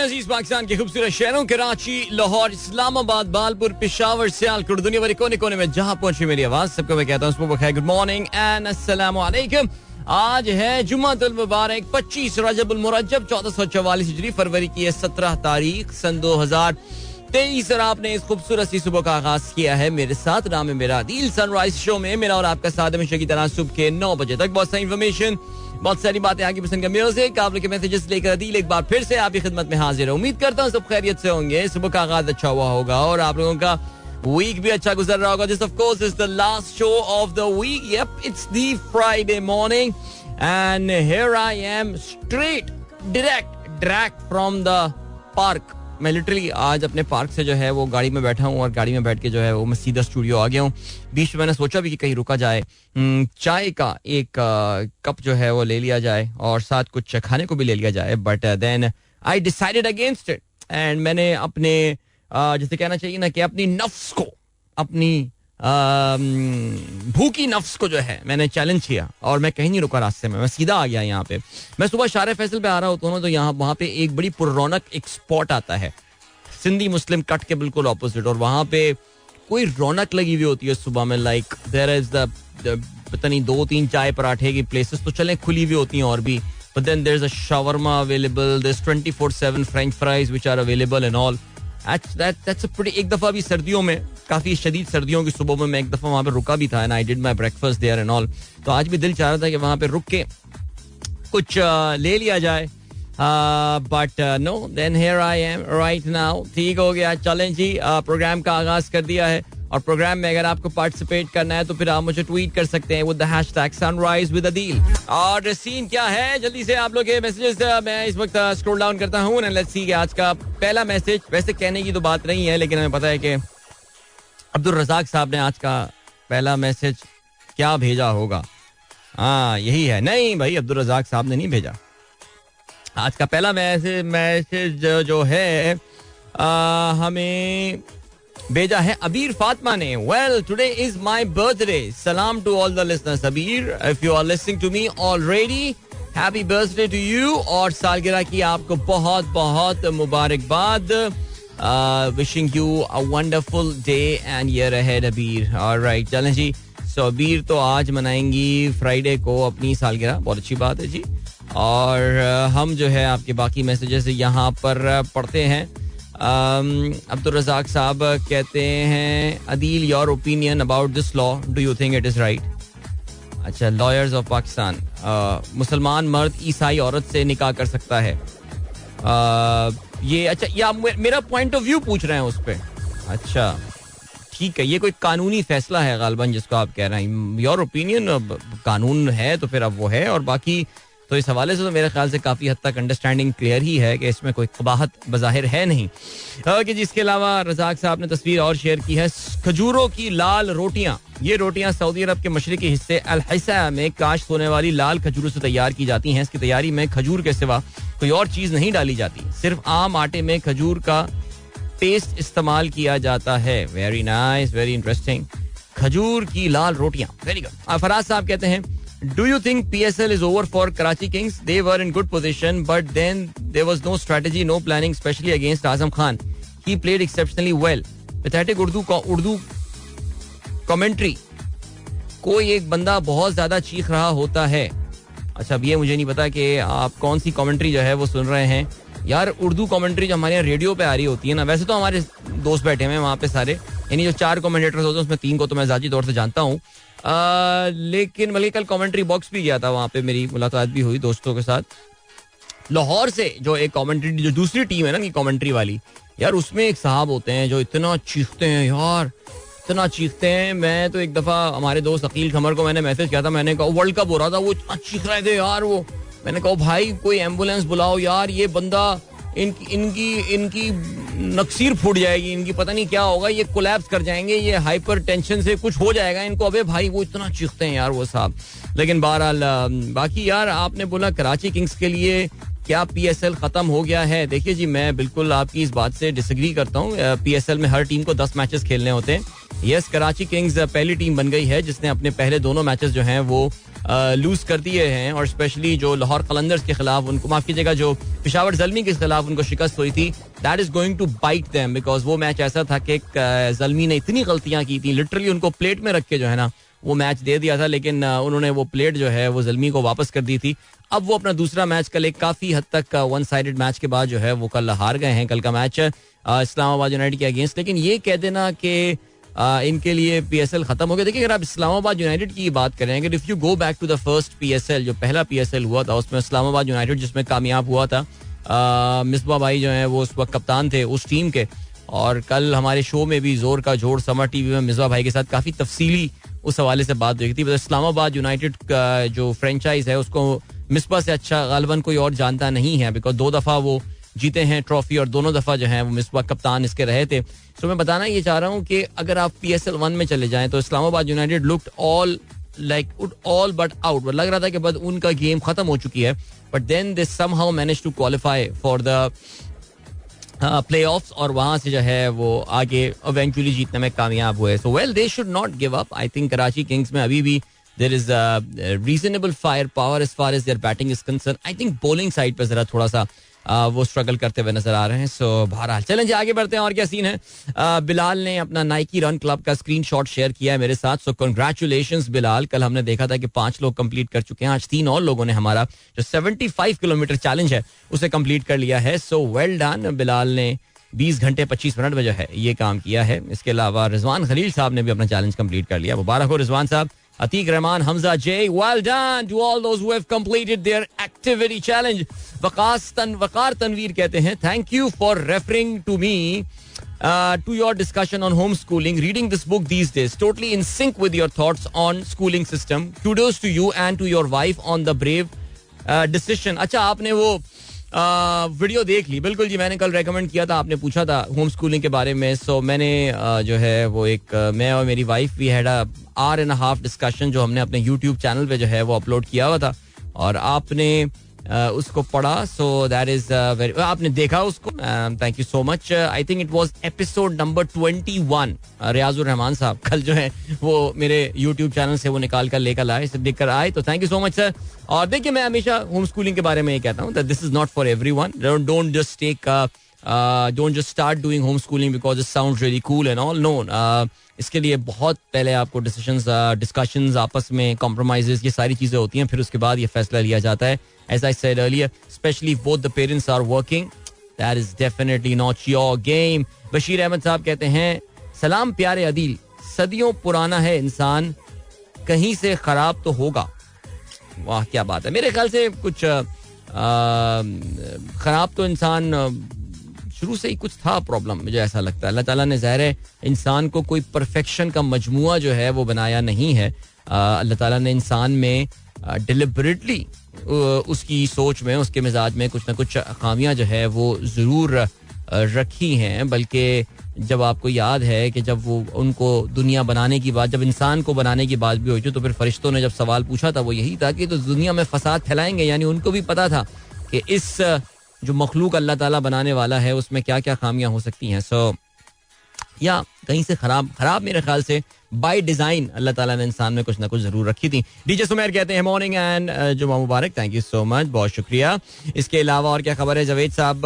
अजीज पाकिस्तान के खूबसूरत शहरों कराची, लाहौर, इस्लामाबाद, बालपुर, पेशावर, सियालकोट, दुनिया भर कोने कोने में जहां पहुंची मेरी आवाज, सबको मैं कहता हूं सुबह बखैर, गुड मॉर्निंग एंड अस्सलाम वालेकुम। आज है जुम्मतुल मुबारक 25 रजबुल मुरज्जब 1444 हिजरी, फरवरी की 17 तारीख सन 2023 और आपने इस खूबसूरत सी सुबह का आगाज किया है मेरे साथ। नाम है मेरा आदिल। सनराइज शो में मेरा और आपका साथ हमेशा की तरह सुबह के 9 बजे तक बहुत सारी इन्फॉर्मेशन, बहुत सारी बातें, आगे पसंद का म्यूजिक, आप लोग के मैसेजेस लेकर अदील एक बार फिर से आपकी खिदमत में हाजिर है। उम्मीद करता हूँ सब खैरियत से होंगे, सुबह का आगाज अच्छा हुआ होगा और आप लोगों का वीक भी अच्छा गुजर रहा होगा। This of course is the last show of the week. Yup, it's the Friday morning and here I am straight direct from the park. मैं लिटरली आज अपने पार्क से जो है वो गाड़ी में बैठा हूँ और गाड़ी में बैठ के जो है वो मैं सीधा स्टूडियो आ गया हूँ। बीच में मैंने सोचा भी कि कहीं रुका जाए, चाय का एक कप जो है वो ले लिया जाए और साथ कुछ खाने को भी ले लिया जाए, but then I decided against it and मैंने अपने जैसे कहना चाहिए ना कि अपनी नफ्स को, अपनी भूखी नफ्स को जो है मैंने चैलेंज किया और मैं कहीं नहीं रुका रास्ते में, मैं सीधा आ गया यहाँ पे। मैं सुबह शारे फैसल पे आ रहा होता हूँ तो यहाँ वहाँ पे एक बड़ी पुररौनक एक स्पॉट आता है, सिंधी मुस्लिम कट के बिल्कुल ऑपोजिट, और वहाँ पे कोई रौनक लगी हुई होती है सुबह में। लाइक देयर इज द पता नहीं 2-3 चाय पराठे की प्लेसेस तो चले खुली हुई होती हैं और भी, but then there is a shawarma available, there's 24/7 French fries which are available and all. That's a pretty, एक दफा भी सर्दियों में, काफी शदीद सर्दियों की सुबह में मैं एक दफा वहां पे रुका भी था and I did my breakfast there and all. तो आज भी दिल चाह रहा था कि वहां पे रुक के कुछ ले लिया जाए, but no, then here I am right now. ठीक हो गया, चलें जी, प्रोग्राम का आगाज कर दिया है और प्रोग्राम में अगर आपको पार्टिसिपेट करना है तो फिर आप मुझे ट्वीट कर सकते हैं with the hashtag sunrise with Adeel. और सीन क्या है, जल्दी से आप लोग के मैसेजेस मैं इस वक्त स्क्रॉल डाउन करता हूं एंड लेट्स सी कि आज का पहला मैसेज, वैसे कहने की तो बात नहीं है लेकिन हमें पता है कि अब्दुल रज़ाक साहब ने आज का पहला मैसेज क्या भेजा होगा। हाँ यही है, नहीं भाई अब्दुल रज़ाक साहब ने नहीं भेजा। आज का पहला मैसेज जो है हमें भेजा है अबीर फातिमा ने। Well today is my birthday, सलाम to all the listeners. Abeer, if you are listening to me already, happy birthday to you और सालगिरह की आपको बहुत बहुत मुबारकबाद। Wishing you a wonderful day and year ahead Abeer. Alright, चलें जी। सो अबीर तो आज मनाएंगी फ्राइडे को अपनी सालगिरह, बहुत अच्छी बात है जी। और हम जो है आपके बाकी मैसेजेस यहाँ पर पढ़ते हैं। अब्दुल रज़ाक साहब कहते हैं, Adeel your opinion about this law, do you think it is right? अच्छा, लॉयर्स ऑफ पाकिस्तान, मुसलमान मर्द ईसाई औरत से निकाह कर सकता है, ये अच्छा, या मेरा पॉइंट ऑफ व्यू पूछ रहे हैं उस पर? अच्छा ठीक है, ये कोई कानूनी फैसला है गालबन जिसको आप कह रहे हैं। योर ओपिनियन, कानून है तो फिर अब वो है, और बाकी तो इस हवाले से तो मेरे ख्याल से काफी हद तक अंडरस्टैंडिंग क्लियर ही है कि इसमें कोई कबाहत बज़ाहिर है नहीं। कि जिसके अलावा रज़ाक साहब ने तस्वीर और शेयर की है, खजूरों की लाल रोटियां। ये रोटियां सऊदी अरब के मशरिकी हिस्से अल हिसा में काश्त होने वाली लाल खजूरों से तैयार की जाती हैं। इसकी तैयारी में खजूर के सिवा कोई और चीज नहीं डाली जाती, सिर्फ आम आटे में खजूर का पेस्ट इस्तेमाल किया जाता है। Very nice, very interesting. खजूर की लाल रोटियां, वेरी गुड। फराज साहब कहते हैं, do you think PSL is over for Karachi Kings? They were in good position, but then there was no strategy, no planning, especially against Azam Khan. He played exceptionally well. Pathetic Urdu commentary, कोई एक बंदा बहुत ज्यादा चीख रहा होता है। अच्छा, अब ये मुझे नहीं पता कि आप कौन सी कमेंट्री जो है वो सुन रहे हैं यार। उर्दू कमेंट्री जो हमारे यहाँ रेडियो पे आ रही होती है ना, वैसे तो हमारे दोस्त बैठे हुए हैं वहाँ पे सारे, यानी जो 4 कमेंटेटर्स होते हैं उसमें 3 को तो मैं ज़ाती तौर से जानता हूँ, लेकिन बल्कि कल कमेंट्री बॉक्स भी गया था, वहाँ पे मेरी मुलाकात भी हुई दोस्तों के साथ। लाहौर से जो एक कमेंट्री, जो दूसरी टीम है ना की कमेंट्री वाली, यार उसमें एक साहब होते हैं जो इतना चीखते हैं यार, इतना चीखते हैं। मैं तो एक दफ़ा हमारे दोस्त अकील खमर को मैंने मैसेज किया था, मैंने कहा वर्ल्ड कप हो रहा था, वो इतना चीख रहे थे यार वो, मैंने कहा भाई कोई एम्बुलेंस बुलाओ यार, ये बंदा इनकी नक्सीर फूट जाएगी, इनकी पता नहीं क्या होगा, ये कोलैप्स कर जाएंगे, ये हाइपर टेंशन से कुछ हो जाएगा इनको। अबे भाई वो इतना चीखते हैं यार वो साहब। लेकिन बहरहाल बाकी यार आपने बोला कराची किंग्स के लिए क्या PSL खत्म हो गया है? देखिए जी, मैं बिल्कुल आपकी इस बात से डिसएग्री करता हूँ। PSL में हर टीम को 10 मैचेस खेलने होते हैं। यस, कराची किंग्स पहली टीम बन गई है जिसने अपने पहले दोनों मैचेस जो हैं वो लूज कर दिए हैं, और स्पेशली जो लाहौर कलंदर्स के खिलाफ उनको, माफ कीजिएगा, जो पेशावर ज़ल्मी के खिलाफ उनको शिकस्त हुई थी, that is going to bite them, because वो मैच ऐसा था कि ज़ल्मी ने इतनी गलतियां की थी, लिटरली उनको प्लेट में रख के जो है ना वो मैच दे दिया था, लेकिन उन्होंने वो प्लेट जो है वो ज़ल्मी को वापस कर दी थी. अब वो अपना दूसरा मैच कल एक काफ़ी हद तक वन साइडेड मैच के बाद जो है वो कल हार गए हैं. कल का मैच इस्लामाबाद यूनाइटेड के अगेंस्ट. लेकिन ये कह देना कि इनके लिए PSL खत्म हो गया. देखिए, अगर आप इस्लामाबाद यूनाइटेड की बात करें, अगर if you go back to the first PSL, जो पहला PSL हुआ था उसमें इस्लामाबाद यूनाइटेड जिसमें कामयाब हुआ था, मिसबा भाई जो है वो उस वक्त कप्तान थे उस टीम के. और कल हमारे शो में भी जोर का जोड़ समर टीवी में मिसबा भाई के साथ काफ़ी तफसीली उस हवाले से बात हुई थी. बस इस्लामाबाद यूनाइटेड का जो फ्रेंचाइज है उसको मिसबा से अच्छा गालिबन कोई और जानता नहीं है, बिकॉज 2 दफ़ा वो जीते हैं ट्रॉफी और दोनों दफ़ा जो है वो मिसबा कप्तान इसके रहे थे. तो मैं बताना ये चाह रहा हूँ कि अगर आप PSL 1 में चले जाएं तो Islamabad United looked all but out. लग रहा था कि बस उनका गेम खत्म हो चुकी है, but then they somehow manage to qualify for the playoffs, और वहां से जो है वो आगे इवेंचुअली जीतने में कामयाब हुए. So well, they should not give up. I think Karachi Kings में अभी भी there is reasonable fire power as far as their batting is concern. I think bowling side पे जरा थोड़ा सा वो स्ट्रगल करते हुए नजर आ रहे हैं. सो बहरहाल चलें जी, आगे बढ़ते हैं. और क्या सीन है, बिलाल ने अपना नाइकी रन क्लब का स्क्रीनशॉट शेयर किया है मेरे साथ. सो कंग्रेचुलेशंस बिलाल. कल हमने देखा था कि 5 लोग कंप्लीट कर चुके हैं, आज 3 और लोगों ने हमारा जो 75 किलोमीटर चैलेंज है उसे कंप्लीट कर लिया है. So well done. बिलाल ने 20 घंटे 25 मिनट में जो है ये काम किया है. इसके अलावा रिजवान खलील साहब ने भी अपना चैलेंज कंप्लीट कर लिया. मुबारक हो रिजवान साहब. Atiq Rahman, Hamza J, well done to all those who have completed their activity challenge. Waqar Tanveer कहते हैं, thank you for referring to me to your discussion on homeschooling. Reading this book these days, totally in sync with your thoughts on schooling system. Kudos to you and to your wife on the brave decision. अच्छा, आपने वो video देख ली? बिल्कुल जी, मैंने कल recommend किया था, आपने पूछा था होम स्कूलिंग के बारे में. सो मैंने जो है वो एक मैं और मेरी wife we had hour and a half discussion जो हमने अपने YouTube चैनल पे जो है वो अपलोड किया हुआ था, और आपने उसको पढ़ा. सो दैट इज वेरी, आपने देखा उसको, thank you so much. I think it was episode number 21. Riazur Rahman साहब कल जो है वो मेरे YouTube चैनल से वो निकाल कर लेकर आए, सब देख कर आए, तो thank you so much sir. और देखिए, मैं हमेशा होम स्कूलिंग के बारे में ये कहता हूँ that this is not for everyone. Don't just take don't just start doing homeschooling because it sounds really cool and all. No, इसके लिए बहुत पहले आपको डिस्कशंस आपस में, कॉम्प्रोमाइजेस, ये सारी चीज़ें होती हैं, फिर उसके बाद ये फैसला लिया जाता है. As I said earlier, especially if both the parents are working, that is definitely not your game. Bashir Ahmad साहब कहते हैं, सलाम प्यारे अदील, सदियों पुराना है इंसान, कहीं से खराब तो होगा. वाह क्या बात है. मेरे ख्याल से कुछ खराब तो इंसान शुरू से ही कुछ था प्रॉब्लम, मुझे ऐसा लगता है. अल्लाह ताला ने ज़ाहिर है इंसान को कोई परफेक्शन का मजमुआ जो है वो बनाया नहीं है. अल्लाह ताला ने इंसान में डिलिबरेटली उसकी सोच में, उसके मिजाज में कुछ ना कुछ खामियां जो है वो ज़रूर रखी हैं. बल्कि जब आपको याद है कि जब वो उनको दुनिया बनाने की बात, जब इंसान को बनाने की बात भी हुई थी, तो फिर फरिश्तों ने जब सवाल पूछा था वो यही था कि तो दुनिया में फसाद फैलाएंगे. यानी उनको भी पता था कि इस जो मखलूक अल्लाह ताला बनाने वाला है उसमें क्या क्या खामियां हो सकती हैं. सो या कहीं से खराब मेरे ख्याल से बाय डिजाइन अल्लाह ताला ने इंसान में कुछ ना कुछ जरूर रखी थी. डीजे सुमेर कहते हैं मॉर्निंग एंड जुमा मुबारक. थैंक यू सो मच, बहुत शुक्रिया. इसके अलावा और क्या खबर है? जवेद साहब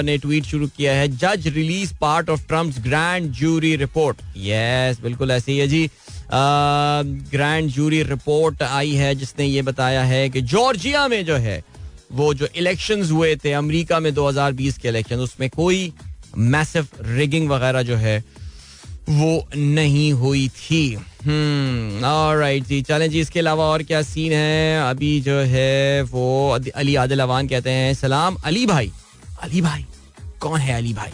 ने ट्वीट शुरू किया है, जज release part of Trump's grand jury report. Yes, बिल्कुल ऐसे ही है जी. ग्रैंड जूरी रिपोर्ट आई है जिसने ये बताया है कि जॉर्जिया में जो है वो जो इलेक्शंस हुए थे अमेरिका में 2020 के इलेक्शन, उसमें कोई मैसिव रिगिंग वगैरह जो है वो नहीं हुई थी. ऑलराइट जी, चलें जी. इसके अलावा और क्या सीन है अभी जो है वो अली आदिल अवान कहते हैं, सलाम अली भाई. अली भाई कौन है अली भाई?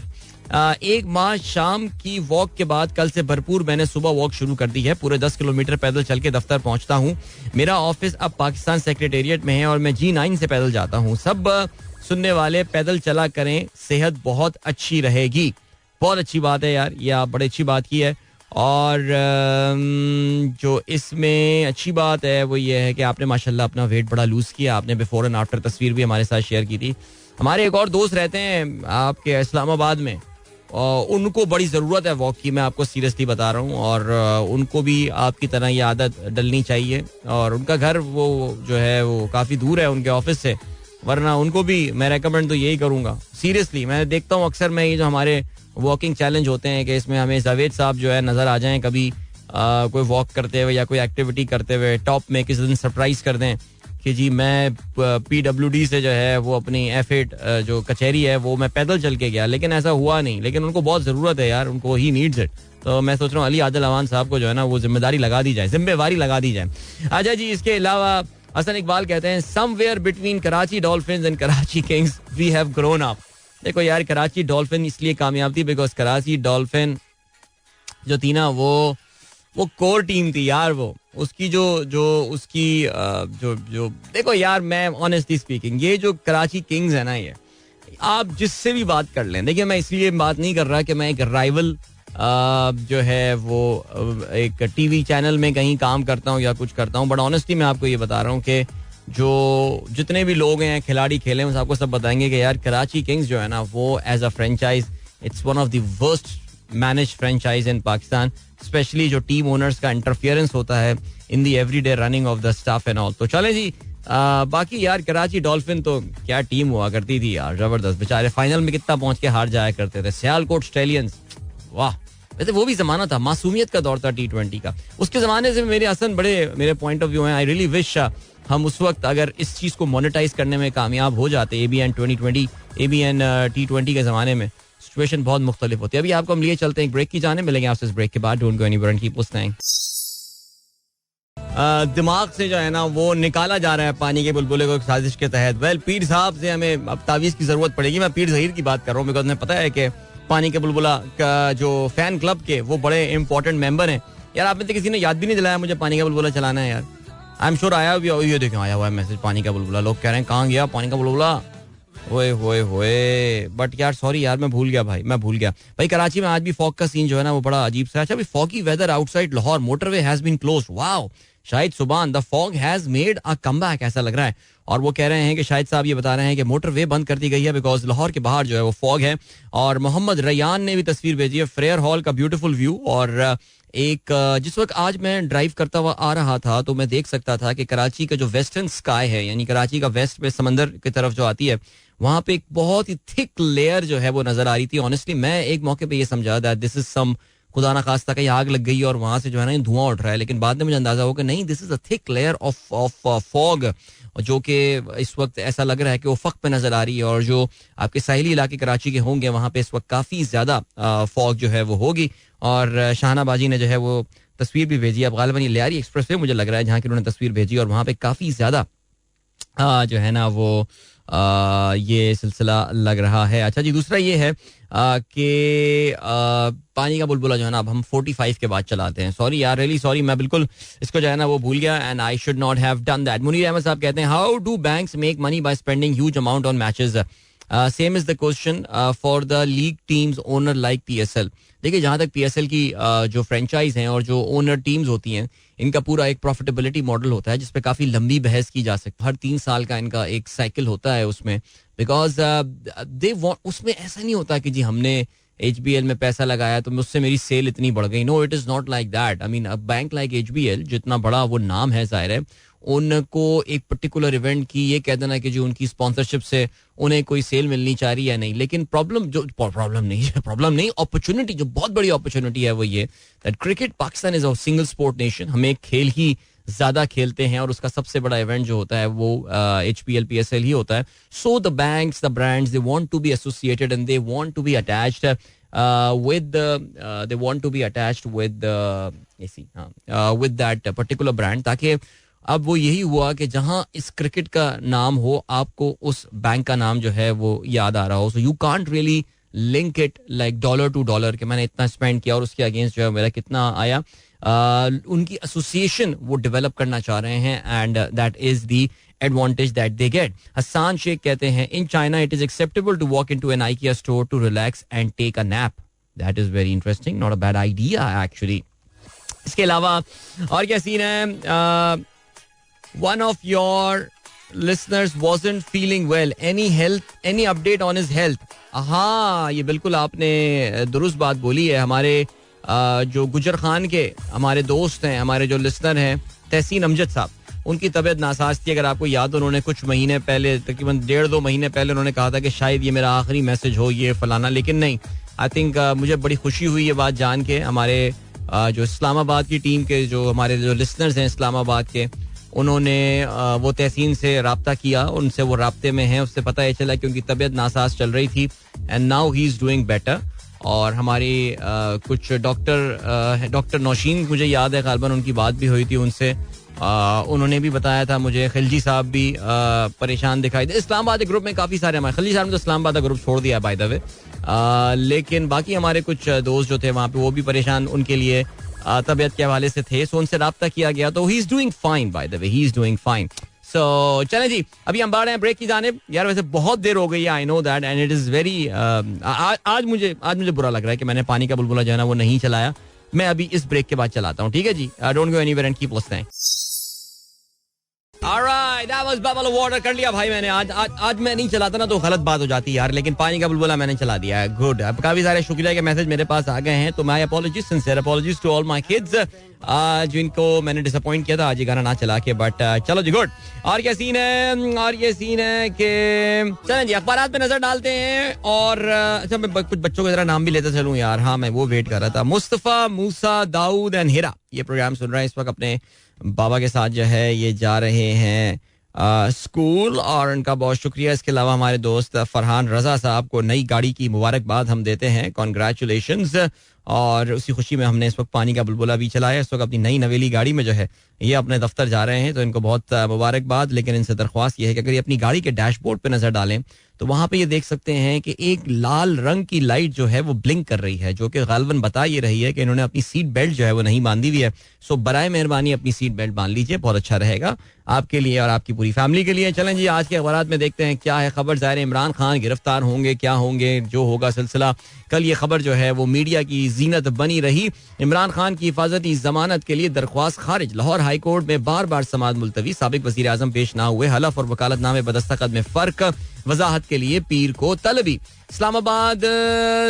एक माह शाम की वॉक के बाद कल से भरपूर मैंने सुबह वॉक शुरू कर दी है. पूरे 10 किलोमीटर पैदल चल के दफ्तर पहुंचता हूं. मेरा ऑफिस अब पाकिस्तान सेक्रेटेरिएट में है और मैं G9 से पैदल जाता हूं. सब सुनने वाले पैदल चला करें, सेहत बहुत अच्छी रहेगी. बहुत अच्छी बात है यार, ये आप बड़ी अच्छी बात की है. और जो इसमें अच्छी बात है वो ये है कि आपने माशाल्लाह अपना वेट बड़ा लूज किया. आपने बिफोर एंड आफ्टर तस्वीर भी हमारे साथ शेयर की थी. हमारे एक और दोस्त रहते हैं आपके इस्लामाबाद में, उनको बड़ी ज़रूरत है वॉक की, मैं आपको सीरियसली बता रहा हूँ. और उनको भी आपकी तरह ये आदत डलनी चाहिए. और उनका घर वो जो है वो काफ़ी दूर है उनके ऑफिस से, वरना उनको भी मैं रेकमेंड तो यही करूँगा. सीरियसली मैं देखता हूँ अक्सर मैं ये जो हमारे वॉकिंग चैलेंज होते हैं कि इसमें हमें जावेद साहब जो है नज़र आ जाएं कभी कोई वॉक करते हुए या कोई एक्टिविटी करते हुए, टॉप में किसी दिन सरप्राइज कर दें कि जी मैं PWD से जो है वो अपनी F8 जो कचहरी है वो मैं पैदल चल के गया, लेकिन ऐसा हुआ नहीं. लेकिन उनको बहुत ज़रूरत है यार, उनको ही नीड्स इट. तो मैं सोच रहा हूँ अली आदिल अवान साहब को जो है ना वो जिम्मेदारी लगा दी जाए, जिम्मेवारी लगा दी जाए. अच्छा जी, इसके अलावा हसन इकबाल कहते हैं somewhere between Karachi Dolphins and Karachi Kings we have grown up. देखो यार, कराची डॉल्फिन इसलिए कामयाब थी बिकॉज कराची डॉल्फिन जो थी ना वो कोर टीम थी यार. वो उसकी जो उसकी जो देखो यार, मैं ऑनेस्टली स्पीकिंग ये जो कराची किंग्स है ना, ये आप जिससे भी बात कर लें. देखिए मैं इसलिए बात नहीं कर रहा कि मैं एक राइवल जो है वो एक टीवी चैनल में कहीं काम करता हूँ या कुछ करता हूँ, बट ऑनेस्टली मैं आपको ये बता रहा हूँ कि जो जितने भी लोग हैं खिलाड़ी खेले हैं आपको सब बताएंगे कि यार कराची किंग्स जो है ना वो as a franchise it's one of the worst manage franchise in Pakistan, specially जो टीम ओनर्स का इंटरफियरेंस होता है in the everyday running of the staff and all. तो चले जी, बाकी यार कराची डॉल्फिन तो क्या टीम हुआ करती थी यार, जबरदस्त. बेचारे फाइनल में कितना पहुंच के हार जाया करते थे. सियालकोट स्टैलियंस, वाह. वैसे वो भी जमाना था, मासूमियत का दौर था T20 का. उसके जमाने से मेरे असन बड़े मेरे पॉइंट ऑफ व्यू हैं. आई रियली विश हम उस वक्त अगर इस चीज को मोनेटाइज करने में कामयाब हो जाते. ABN 2020 ABN T20 के जमाने में सिचुएशन बहुत मुख्तलिफ होती है. अभी आपको हम लिए चलते हैं एक ब्रेक की जाने, मिलेंगे आपसे इस ब्रेक के बाद. Don't go anywhere and keep listening. दिमाग से जो है ना वो निकाला जा रहा है पानी के बुलबुले को एक साजिश के तहत. वेल, पीर साहब से हमें अब तावीज़ की जरूरत पड़ेगी. मैं पीर ज़हीर की बात कर रहा हूँ बिकॉज मुझे पता है कि पानी के बुलबुला का जो फैन क्लब के वो बड़े इंपॉर्टेंट मेंबर हैं. यार आप में से किसी ने याद भी नहीं दिलाया मुझे पानी का बुलबुला चलाना है यार. आई एम श्योर आया भी, ये देखो आया हुआ है मैसेज पानी का बुलबुला. लोग कह रहे हैं कहाँ गया पानी का बुलबुला. ओए होए होए, बट यार सॉरी यार, मैं भूल गया भाई, मैं भूल गया भाई. कराची में आज भी फॉग का सीन जो है ना वो बड़ा अजीब सा. अच्छा, foggy weather outside Lahore, motorway has been closed. Wow, Shahid Suban, the fog has made a comeback ऐसा लग रहा है. और वो कह रहे हैं कि शाहिद साहब ये बता रहे हैं कि मोटरवे बंद कर दी गई है बिकॉज लाहौर के बाहर जो है वो फॉग है. और मोहम्मद रैयान ने भी तस्वीर भेजी है, फ्रेयर हॉल का ब्यूटीफुल व्यू. और एक जिस वक्त आज मैं ड्राइव करता हुआ आ रहा था तो मैं देख सकता था कि कराची का जो वेस्टर्न स्काई है, यानी कराची का वेस्ट में समंदर की तरफ जो आती है, वहां पे एक बहुत ही थिक लेयर जो है वो नजर आ रही थी. ऑनेस्टली मैं एक मौके पे ये समझा दैट दिस इज सम खुदा ना खास्ता कहीं आग लग गई और वहां से जो है ना धुआं उठ रहा है, लेकिन बाद में मुझे अंदाजा हो कि नहीं, this is a thick layer of fog जो कि इस वक्त ऐसा लग रहा है कि वो फक पे नजर आ रही है. और जो आपके साहिली इलाके कराची के होंगे वहां पे इस वक्त काफी ज्यादा फॉग जो है वो होगी. और शाहना बाजी ने जो है वो तस्वीर भी भेजी. अब गालिबन ये लियारी एक्सप्रेस वे मुझे लग रहा है जहाँ की उन्होंने तस्वीर भेजी और वहां पे काफी ज्यादा जो है ना वो ये सिलसिला लग रहा है. अच्छा जी, दूसरा ये है कि पानी का बुलबुला जो है ना अब हम 45 के बाद चलाते हैं. सॉरी यार, रियली सॉरी, मैं बिल्कुल इसको जो है ना वो भूल गया and I should not have done that. Munir Ahmed साहब कहते हैं how do banks make money by spending huge amount on matches. Same is the question for the league teams owner like PSL. देखिए जहां तक PSL की जो फ्रेंचाइज हैं और जो ओनर टीम्स होती हैं, इनका पूरा एक प्रॉफिटेबिलिटी मॉडल होता है जिसपे काफी लंबी बहस की जा सकती है. हर 3 साल का इनका एक साइकिल होता है उसमें, बिकॉज दे वांट, उसमें ऐसा नहीं होता कि जी हमने HBL में पैसा लगाया तो उससे मेरी सेल इतनी बढ़ गई. No, it is not like that. I mean a bank like HBL जितना बड़ा वो नाम है, जाहिर है उनको एक पर्टिकुलर इवेंट की ये कह देना कि जो उनकी स्पॉन्सरशिप से उन्हें कोई सेल मिलनी चाह रही है नहीं. लेकिन प्रॉब्लम नहीं, अपॉर्चुनिटी, जो बहुत बड़ी अपॉर्चुनिटी है वो ये that cricket, Pakistan is a single sport nation. हमें खेल ही ज्यादा खेलते हैं और उसका सबसे बड़ा इवेंट जो होता है वो HPL PSL ही होता है. So the banks, the brands, they want to be associated and they want to be attached with that particular brand, ताकि अब वो यही हुआ कि जहां इस क्रिकेट का नाम हो आपको उस बैंक का नाम जो है वो याद आ रहा हो. So you can't really link it like dollar to dollar कि मैंने इतना स्पेंड किया और उसके अगेंस्ट जो है मेरा कितना आया. उनकी एसोसिएशन वो डेवलप करना चाह रहे हैं and that is the advantage that they get. Hasan Sheikh कहते हैं in China it is acceptable to walk into an IKEA store to relax and take a nap. That is very interesting, not a bad idea actually. इसके अलावा और क्या scene है? One of your listeners wasn't feeling well. Any update on his health? हाँ, ये बिल्कुल आपने दुरुस्त बात बोली है. हमारे जो गुजर खान के हमारे दोस्त हैं, हमारे जो लिसनर हैं, तहसीन अमजद साहब, उनकी तबीयत नासाज थी. अगर आपको याद हो, उन्होंने कुछ महीने पहले, तकरीबन 1.5-2 महीने पहले उन्होंने कहा था कि शायद ये मेरा आखिरी मैसेज हो, ये फलाना. लेकिन नहीं, आई थिंक मुझे बड़ी खुशी हुई ये बात जान के. हमारे जो इस्लामाबाद की टीम के जो हमारे जो लिसनर्स हैं इस्लामाबाद के, उन्होंने वो तहसीन से रब्ता किया, उनसे वो राब्ते में हैं. उससे पता ये चला कि उनकी तबीयत नासाज चल रही थी and now he is doing better. और हमारी कुछ डॉक्टर नौशीन, मुझे याद है गालिबन उनकी बात भी हुई थी उनसे. उन्होंने भी बताया था मुझे. खिलजी साहब भी परेशान दिखाई दे. इस्लामाबाद ग्रुप में काफ़ी सारे हमारे, खिलजी साहब ने तो इस्लामाबाद ग्रुप छोड़ दिया बाय द वे, लेकिन बाकी हमारे कुछ दोस्त जो थे वहाँ पे, वो भी परेशान उनके लिए तबीयत के हवाले से थे. सो उनसे रब्ता किया गया, तो he is doing fine by the way, he is doing fine. So चलें जी, अभी हम बढ़ रहे हैं ब्रेक की जानिब. यार वैसे बहुत देर हो गई है, I know that, and it is very, आज मुझे बुरा लग रहा है कि मैंने पानी का बुलबुला जो है ना वो नहीं चलाया. मैं अभी इस ब्रेक के बाद चलाता हूँ, ठीक है जी. Don't go anywhere and keep listening. Alright, that was Bubble Water. कर लिया भाई मैंने. आज मैं नहीं चलाता ना तो गलत बात हो जाती है यार, लेकिन पानी का बुलबुला मैंने चला दिया है. गुड. अब काफी सारे शुक्रिया के मैसेज मेरे पास आ गए हैं, तो my apologies, sincere apologies to all my kids जिनको मैंने डिसअपॉइंट किया था आज ये गाना ना चला के. बट चलो जी, गुड. और ये सीन है कि चलें जी अखबारात पे नजर डालते हैं. और अच्छा, मैं कुछ बच्चों के जरा नाम भी लेते चलूं यार. हाँ, मैं वो वेट कर रहा था. मुस्तफा, मूसा, दाऊद एंड हिरा ये प्रोग्राम सुन रहे हैं इस वक्त. अपने बाबा के साथ जो है ये जा रहे हैं स्कूल, और उनका बहुत शुक्रिया. इसके अलावा हमारे दोस्त फरहान रजा साहब को नई गाड़ी की मुबारकबाद हम देते हैं. कॉन्ग्रेचुलेशंस. और उसी खुशी में हमने इस वक्त पानी का बुलबुला भी चलाया. इस वक्त अपनी नई नवेली गाड़ी में जो है ये अपने दफ्तर जा रहे हैं, तो इनको बहुत मुबारकबाद. लेकिन इनसे दरख्वास्त ये है कि अगर ये अपनी गाड़ी के डैशबोर्ड पे नजर डालें तो वहां पे ये देख सकते हैं कि एक लाल रंग की लाइट जो है वो ब्लिंक कर रही है, जो कि गालिबन बता ये रही है कि इन्होंने अपनी सीट बेल्ट जो है वो नहीं बांधी हुई है. सो बराए मेहरबानी अपनी सीट बेल्ट बांध लीजिए, बहुत अच्छा रहेगा आपके लिए और आपकी पूरी फैमिली के लिए. चलें जी, आज के अखबारात में देखते हैं क्या है खबर. ज़ाहिर इमरान खान गिरफ्तार होंगे, क्या होंगे, जो होगा सिलसिला. कल ये खबर जो है वो मीडिया की जीनत बनी रही. इमरान खान की हिफाजती जमानत के लिए दरख्वास्त खारिज. लाहौर हाई कोर्ट में बार बार समाअत मुलतवी. साबिक वज़ीर आज़म पेश ना हुए. हलफ और वकालतनामे बदस्तखत में फर्क. वजाहत के लिए पीर को तलबी. इस्लामाबाद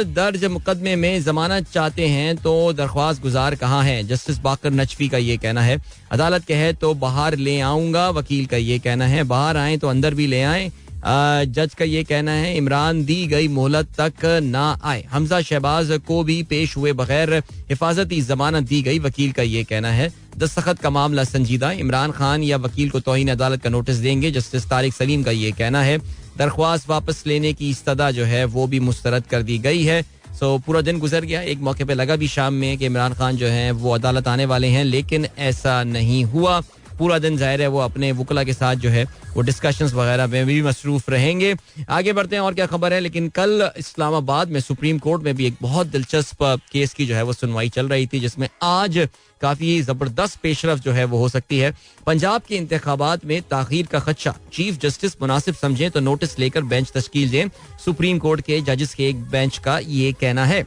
दर्ज मुकदमे में जमानत चाहते हैं तो दरख्वास्त गुजार कहाँ है. जस्टिस बाकर नचवी का ये कहना है. अदालत कहे तो बाहर ले आऊंगा. वकील का ये कहना है. बाहर आए तो अंदर भी ले आए. जज का ये कहना है. इमरान दी गई मोहलत तक ना आए. हमजा शहबाज को भी पेश हुए बगैर हिफाजती जमानत दी गई. वकील का ये कहना है. दस्तखत का मामला संजीदा. इमरान खान या वकील को तौहीन अदालत का नोटिस देंगे. जस्टिस तारिक सलीम का ये कहना है. दरख्वास्त वापस लेने की इस्तदा जो है वो भी मुस्तरद कर दी गई है. सो पूरा दिन गुजर गया. एक मौके पे लगा भी शाम में कि इमरान खान जो है वो अदालत आने वाले हैं, लेकिन ऐसा नहीं हुआ. पूरा दिन जाहिर है वो अपने वकला के साथ जो है वो डिस्कशंस वगैरह में भी मसरूफ रहेंगे. आगे बढ़ते हैं और क्या खबर है. लेकिन कल इस्लामाबाद में सुप्रीम कोर्ट में भी एक बहुत दिलचस्प केस की जो है वो सुनवाई चल रही थी, जिसमें आज काफी जबरदस्त पेशरफ जो है वो हो सकती है. पंजाब के इंतखाबात में ताखीर का खदशा. चीफ जस्टिस मुनासिब समझे तो नोटिस लेकर बेंच तश्कील दें. सुप्रीम कोर्ट के जजेस के एक बेंच का ये कहना है.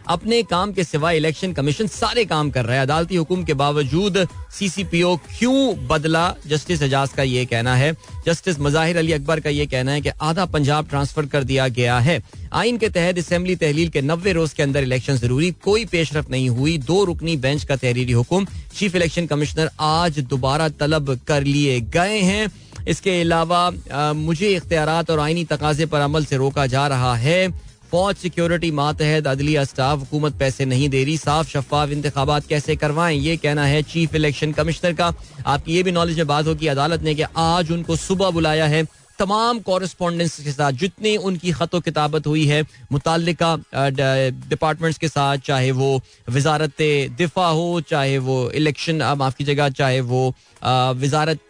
अपने काम के सिवाय इलेक्शन कमीशन सारे काम कर रहा है. अदालती हुक्म के बावजूद सीसीपीओ क्यों बदला. जस्टिस एजाज का ये कहना है. जस्टिस मज़ाहिर अली अकबर का ये कहना है कि आधा पंजाब ट्रांसफर कर दिया गया है. आइन के तहत असेंबली तहलील के 90 रोज के अंदर इलेक्शन जरूरी. कोई पेशरफ नहीं हुई. 2 रुकनी बेंच का तहरीरी हुक्म. चीफ इलेक्शन कमिश्नर आज दोबारा तलब कर लिए गए हैं. इसके अलावा मुझे इख्तियारात और आइनी तकाजे पर अमल से रोका जा रहा है. फौज, सिक्योरिटी, मातहत, अदलिया स्टाफ, हुकूमत पैसे नहीं दे रही. साफ शफाफ इंतखाबात कैसे करवाएं, ये कहना है चीफ इलेक्शन कमिश्नर का. आपकी ये भी नॉलेज में बात होगी अदालत ने कि आज उनको सुबह बुलाया है. तमाम कॉरेस्पॉन्डेंट्स के साथ जितनी उनकी खतो किताबत हुई है मुताल्लिका डिपार्टमेंट्स के साथ, चाहे वो वजारत दिफा हो, चाहे वो इलेक्शन माफ कीजिएगा, चाहे वो वजारत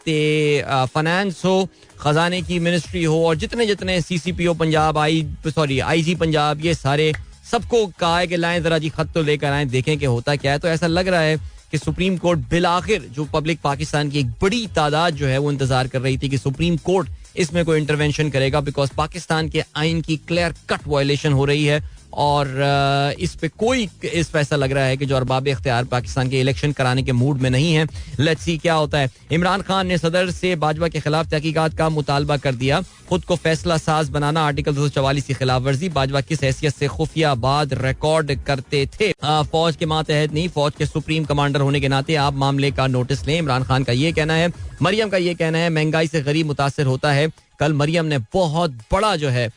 फाइनेंस हो, खजाने की मिनिस्ट्री हो, और जितने जितने सीसीपीओ पंजाब, आईजी पंजाब, ये सारे सबको कहा है कि लाएं जरा जी खत तो लेकर आए, देखें कि होता क्या है. तो ऐसा लग रहा है कि सुप्रीम कोर्ट बिलाखिर, जो पब्लिक पाकिस्तान की एक बड़ी तादाद जो है वो इंतजार कर रही थी कि सुप्रीम कोर्ट इसमें कोई इंटरवेंशन करेगा, बिकॉज पाकिस्तान के आइन की क्लियर कट वायलेशन हो रही है. और इस पे कोई इस फैसला लग रहा है कि जो अरबाब इख्तियार पाकिस्तान के इलेक्शन कराने के मूड में नहीं है. लेट्स सी क्या होता है. इमरान खान ने सदर से बाजवा के खिलाफ तहकीकात का मुतालबा कर दिया. खुद को फैसला साज बनाना, आर्टिकल 244 की खिलाफ वर्जी. बाजवा किस हैसियत से खुफिया बात रिकॉर्ड करते थे? फौज के मातहत नहीं, फौज के सुप्रीम कमांडर होने के नाते आप मामले का नोटिस लें. इमरान खान का ये कहना है. मरियम का ये कहना है महंगाई से गरीब मुतासर होता है. कल मरियम ने बहुत बड़ा जो है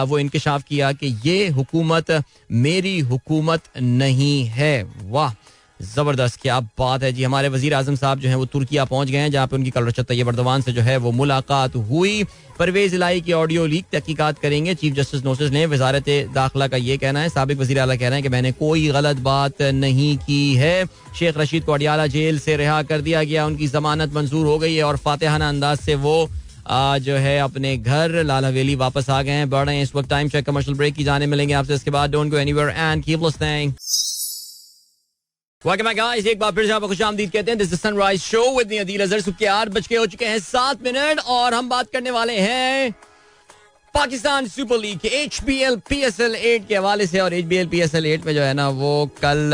वो इंकशाफ किया कि ये हुकूमत मेरी हुकूमत नहीं है. वाह, जबरदस्त, क्या बात है जी. हमारे वजीर आजम साहब जो हैं वो तुर्किया पहुंच गए हैं, जहां पे उनकी कल रजब तैयब एर्दोगान से जो है वो मुलाकात हुई. परवेज इलाही की ऑडियो लीक तहकीकात करेंगे चीफ जस्टिस नोटिस ने. वजारत दाखिला का ये कहना है. साबिक वजीर आला कह रहे हैं कि मैंने कोई गलत बात नहीं की है. शेख रशीद को अडियाला जेल से रिहा कर दिया गया, उनकी जमानत मंजूर हो गई है और फातिहाना अंदाज से वो जो है अपने घर लाल हवेली वापस आ गए हैं. बढ़ रहे हैं इस वक्त टाइम चेक कमर्शियल ब्रेक की जाने मिलेंगे आपसे इसके बाद. Don't go anywhere and keep listening. Welcome back guys, एक बार फिर से आपको खुशामदीद कहते हैं. This is sunrise show with me Adeel Azhar. सुबह के 8 बज के हो चुके हैं 7 मिनट और हम बात करने वाले हैं पाकिस्तान सुपर लीग के HBL PSL 8 के हवाले से. और HBL PSL 8 में जो है ना वो कल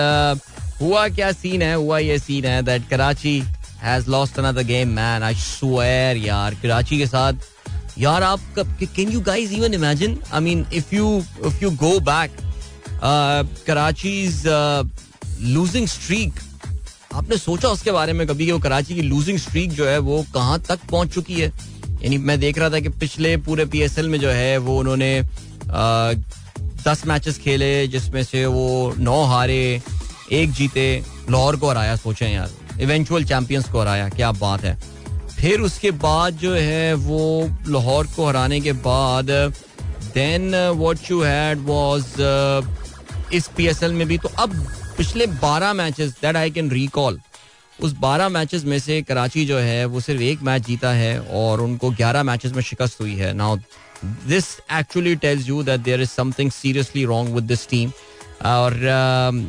हुआ क्या सीन है, हुआ ये सीन है that Karachi has lost another game, man. I swear यार, कराची के साथ यार आप can you guys even imagine? I mean, if you go back, Karachi's losing streak, आपने सोचा उसके बारे में कभी कि वो कराची की लूजिंग स्ट्रीक जो है वो कहाँ तक पहुंच चुकी है? यानी मैं देख रहा था कि पिछले पूरे PSL में जो है वो उन्होंने 10 मैचेस खेले जिसमें से वो 9 हारे, 1 जीते, लाहौर को हराया. सोचें यार, इवेंचुअल चैंपियंस को हराया, क्या बात है. फिर उसके बाद जो है वो लाहौर को हराने के बाद then what you had was इस PSL में भी. तो अब पिछले 12 matches that I can recall, उस 12 मैचेस में से कराची जो है वो सिर्फ 1 मैच जीता है और उनको 11 मैचेस में शिकस्त हुई है. Now this actually tells you that there is something seriously wrong with this team. और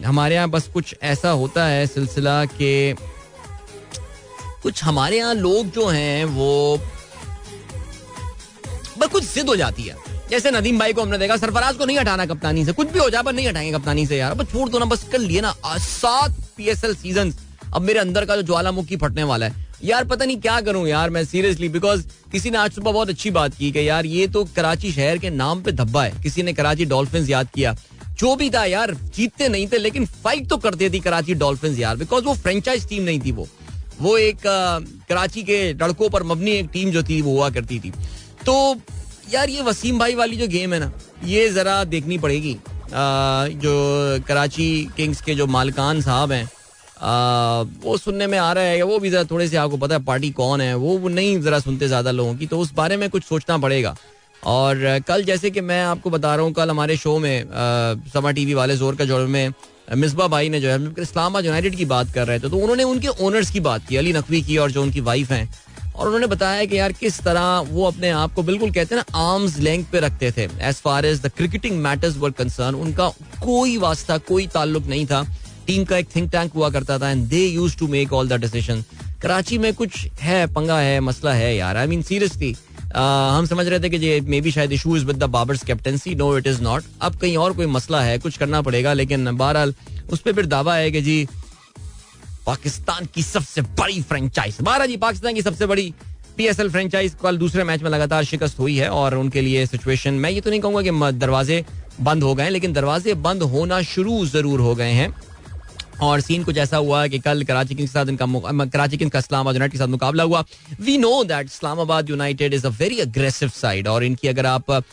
हमारे यहाँ बस कुछ ऐसा होता है सिलसिला के कुछ हमारे यहाँ लोग जो हैं वो बस कुछ जिद हो जाती है. जैसे नदीम भाई को हमने देखा, सरफराज को नहीं हटाना कप्तानी से, कुछ भी हो जाए पर नहीं हटाएंगे कप्तानी से यार, बस छोड़ दो ना, बस कर लिए ना. 7 PSL सीजन अब मेरे अंदर का जो ज्वालामुखी फटने वाला है यार. पता नहीं क्या करूं यार मैं सीरियसली, बिकॉज किसी ने आज सुबह बहुत अच्छी बात की कि यार ये तो कराची शहर के नाम पे धब्बा है. किसी ने कराची डॉल्फिन्स याद किया. जो भी था यार, जीतते नहीं थे लेकिन फाइट तो करते थी कराची डॉल्फिन्स यार, बिकॉज वो फ्रेंचाइज टीम नहीं थी. वो एक कराची के लड़कों पर मबनी एक टीम जो थी वो हुआ करती थी. तो यार ये वसीम भाई वाली जो गेम है ना, ये जरा देखनी पड़ेगी. जो कराची किंग्स के जो मालिकान साहब हैं वो सुनने में आ रहा है, वो भी जरा थोड़े से, आपको पता है पार्टी कौन है, वो नहीं जरा सुनते ज्यादा लोगों की, तो उस बारे में कुछ सोचना पड़ेगा. और कल जैसे कि मैं आपको बता रहा हूँ, कल हमारे शो में समा टीवी वाले जोर का जोड़ में मिसबा भाई ने जो है इस्लामाबाद यूनाइटेड की बात कर रहे थे, तो उन्होंने उनके ओनर्स की बात की, अली नकवी की और जो उनकी वाइफ हैं, और उन्होंने बताया कि यार किस तरह वो अपने आप को बिल्कुल कहते हैं ना आर्म्स लेंथ पे रखते थे as far as the cricketing matters were concerned. उनका कोई वास्ता, कोई ताल्लुक नहीं था. टीम का एक थिंक टैंक हुआ करता था and they used to make all the decision. Karachi में कुछ है, पंगा है, मसला है यार. आई मीन सीरियसली हम समझ रहे थे कि ये मे बी शायद issues with the Babar's captaincy. No, it is not. अब कहीं और कोई मसला है, कुछ करना पड़ेगा. लेकिन बहरहाल उस पर फिर दावा है कि जी पाकिस्तान की सबसे बड़ी फ्रेंचाइज, जी पाकिस्तान की सबसे बड़ी PSL फ्रेंचाइज कल दूसरे मैच में लगातार शिकस्त हुई है. और उनके लिए सिचुएशन, मैं ये तो नहीं कहूंगा कि दरवाजे बंद हो गए, लेकिन दरवाजे बंद होना शुरू जरूर हो गए हैं. और सीन कुछ ऐसा हुआ कि कल कराची किंग्स के साथ कराची किंग्स का इस्लामाबाद यूनाइटेड के साथ मुकाबला हुआ. We know that Islamabad United is a very aggressive side, और इनकी अगर आप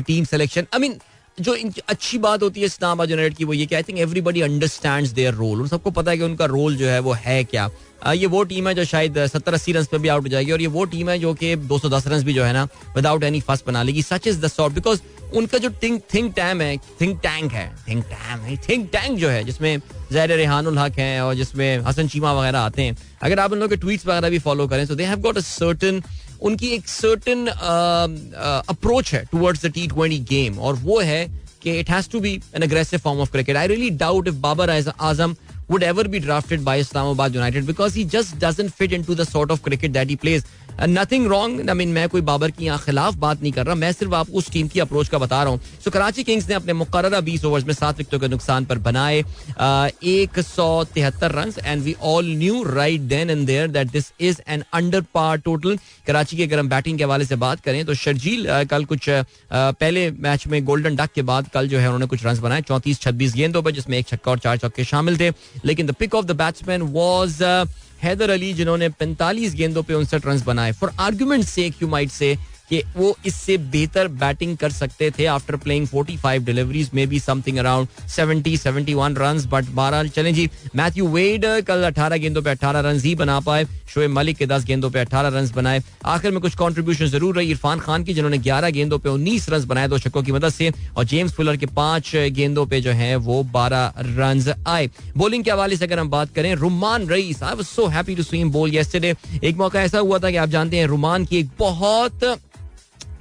टीम सिलेक्शन, आई मीन जो इनकी अच्छी बात होती है इस्लामाबाद यूनाइटेड की वो ये कि I think everybody understands their role. उन सबको पता है कि उनका रोल जो है वो है क्या. ये वो टीम है जो शायद 70-80 रन पे भी आउट हो जाएगी, और ये वो टीम है जो कि 210 रन भी जो है ना विदाउट एनी फस बना लेगी. Such is the sort, because उनका जो थिंक टैंक जो है, जिसमें ज़ाहिर रेहानुल हक हैं और जिसमें हसन चीमा वगैरह आते हैं, अगर आप उन लोगों के ट्वीट्स वगैरह भी फॉलो करें, so they have got a certain, उनकी एक सर्टेन अप्रोच है टुवर्ड्स द T20 गेम, और वो है कि it has to be an aggressive form of cricket. I really doubt if Babar Azam would ever be drafted by Islamabad United because he just doesn't fit into the sort of cricket that he plays. Nothing wrong. I mean, मैं कोई बाबर की यहाँ खिलाफ बात नहीं कर रहा, मैं सिर्फ आपको उस टीम की अप्रोच का बता रहा हूँ. सो कराची किंग्स ने अपने मुकर्ररा 20 ओवर्स में 7 विकेटों के नुकसान पर बनाए 173 run and we all knew right then and there that this is an under par total. Karachi की अगर हम बैटिंग के हवाले से बात करें तो शर्जील कल कुछ पहले मैच में गोल्डन डक के बाद कल जो है उन्होंने कुछ रन बनाए 34-26 गेंदों पर, जिसमें एक छक्का और 4 चौके शामिल थे. लेकिन the pick of the batsman was Haider Ali, जिन्होंने 45 गेंदों पे 59 रन बनाए. For argument sake you might say कि वो इससे बेहतर बैटिंग कर सकते थे after playing 45 deliveries, maybe something around 70-71 runs. But बहरहाल चलें जी. मैथ्यू वेड कल 18 गेंदों पे 18 रन ही बना पाए. शोएब मलिक के 10 गेंदों पे 18 रन बनाए. आखिर में कुछ कंट्रीब्यूशन जरूर रही इरफान खान की, जिन्होंने 11 गेंदों पे 19 रन बनाए 2 छक्कों की मदद से, और जेम्स फुलर के 5 गेंदों पे जो है वो 12 रन आए. बॉलिंग के हवाले से अगर हम बात करें, Rumman Raees, I was so happy to see him bowl yesterday. एक मौका ऐसा हुआ था कि आप जानते हैं रुमान की एक बहुत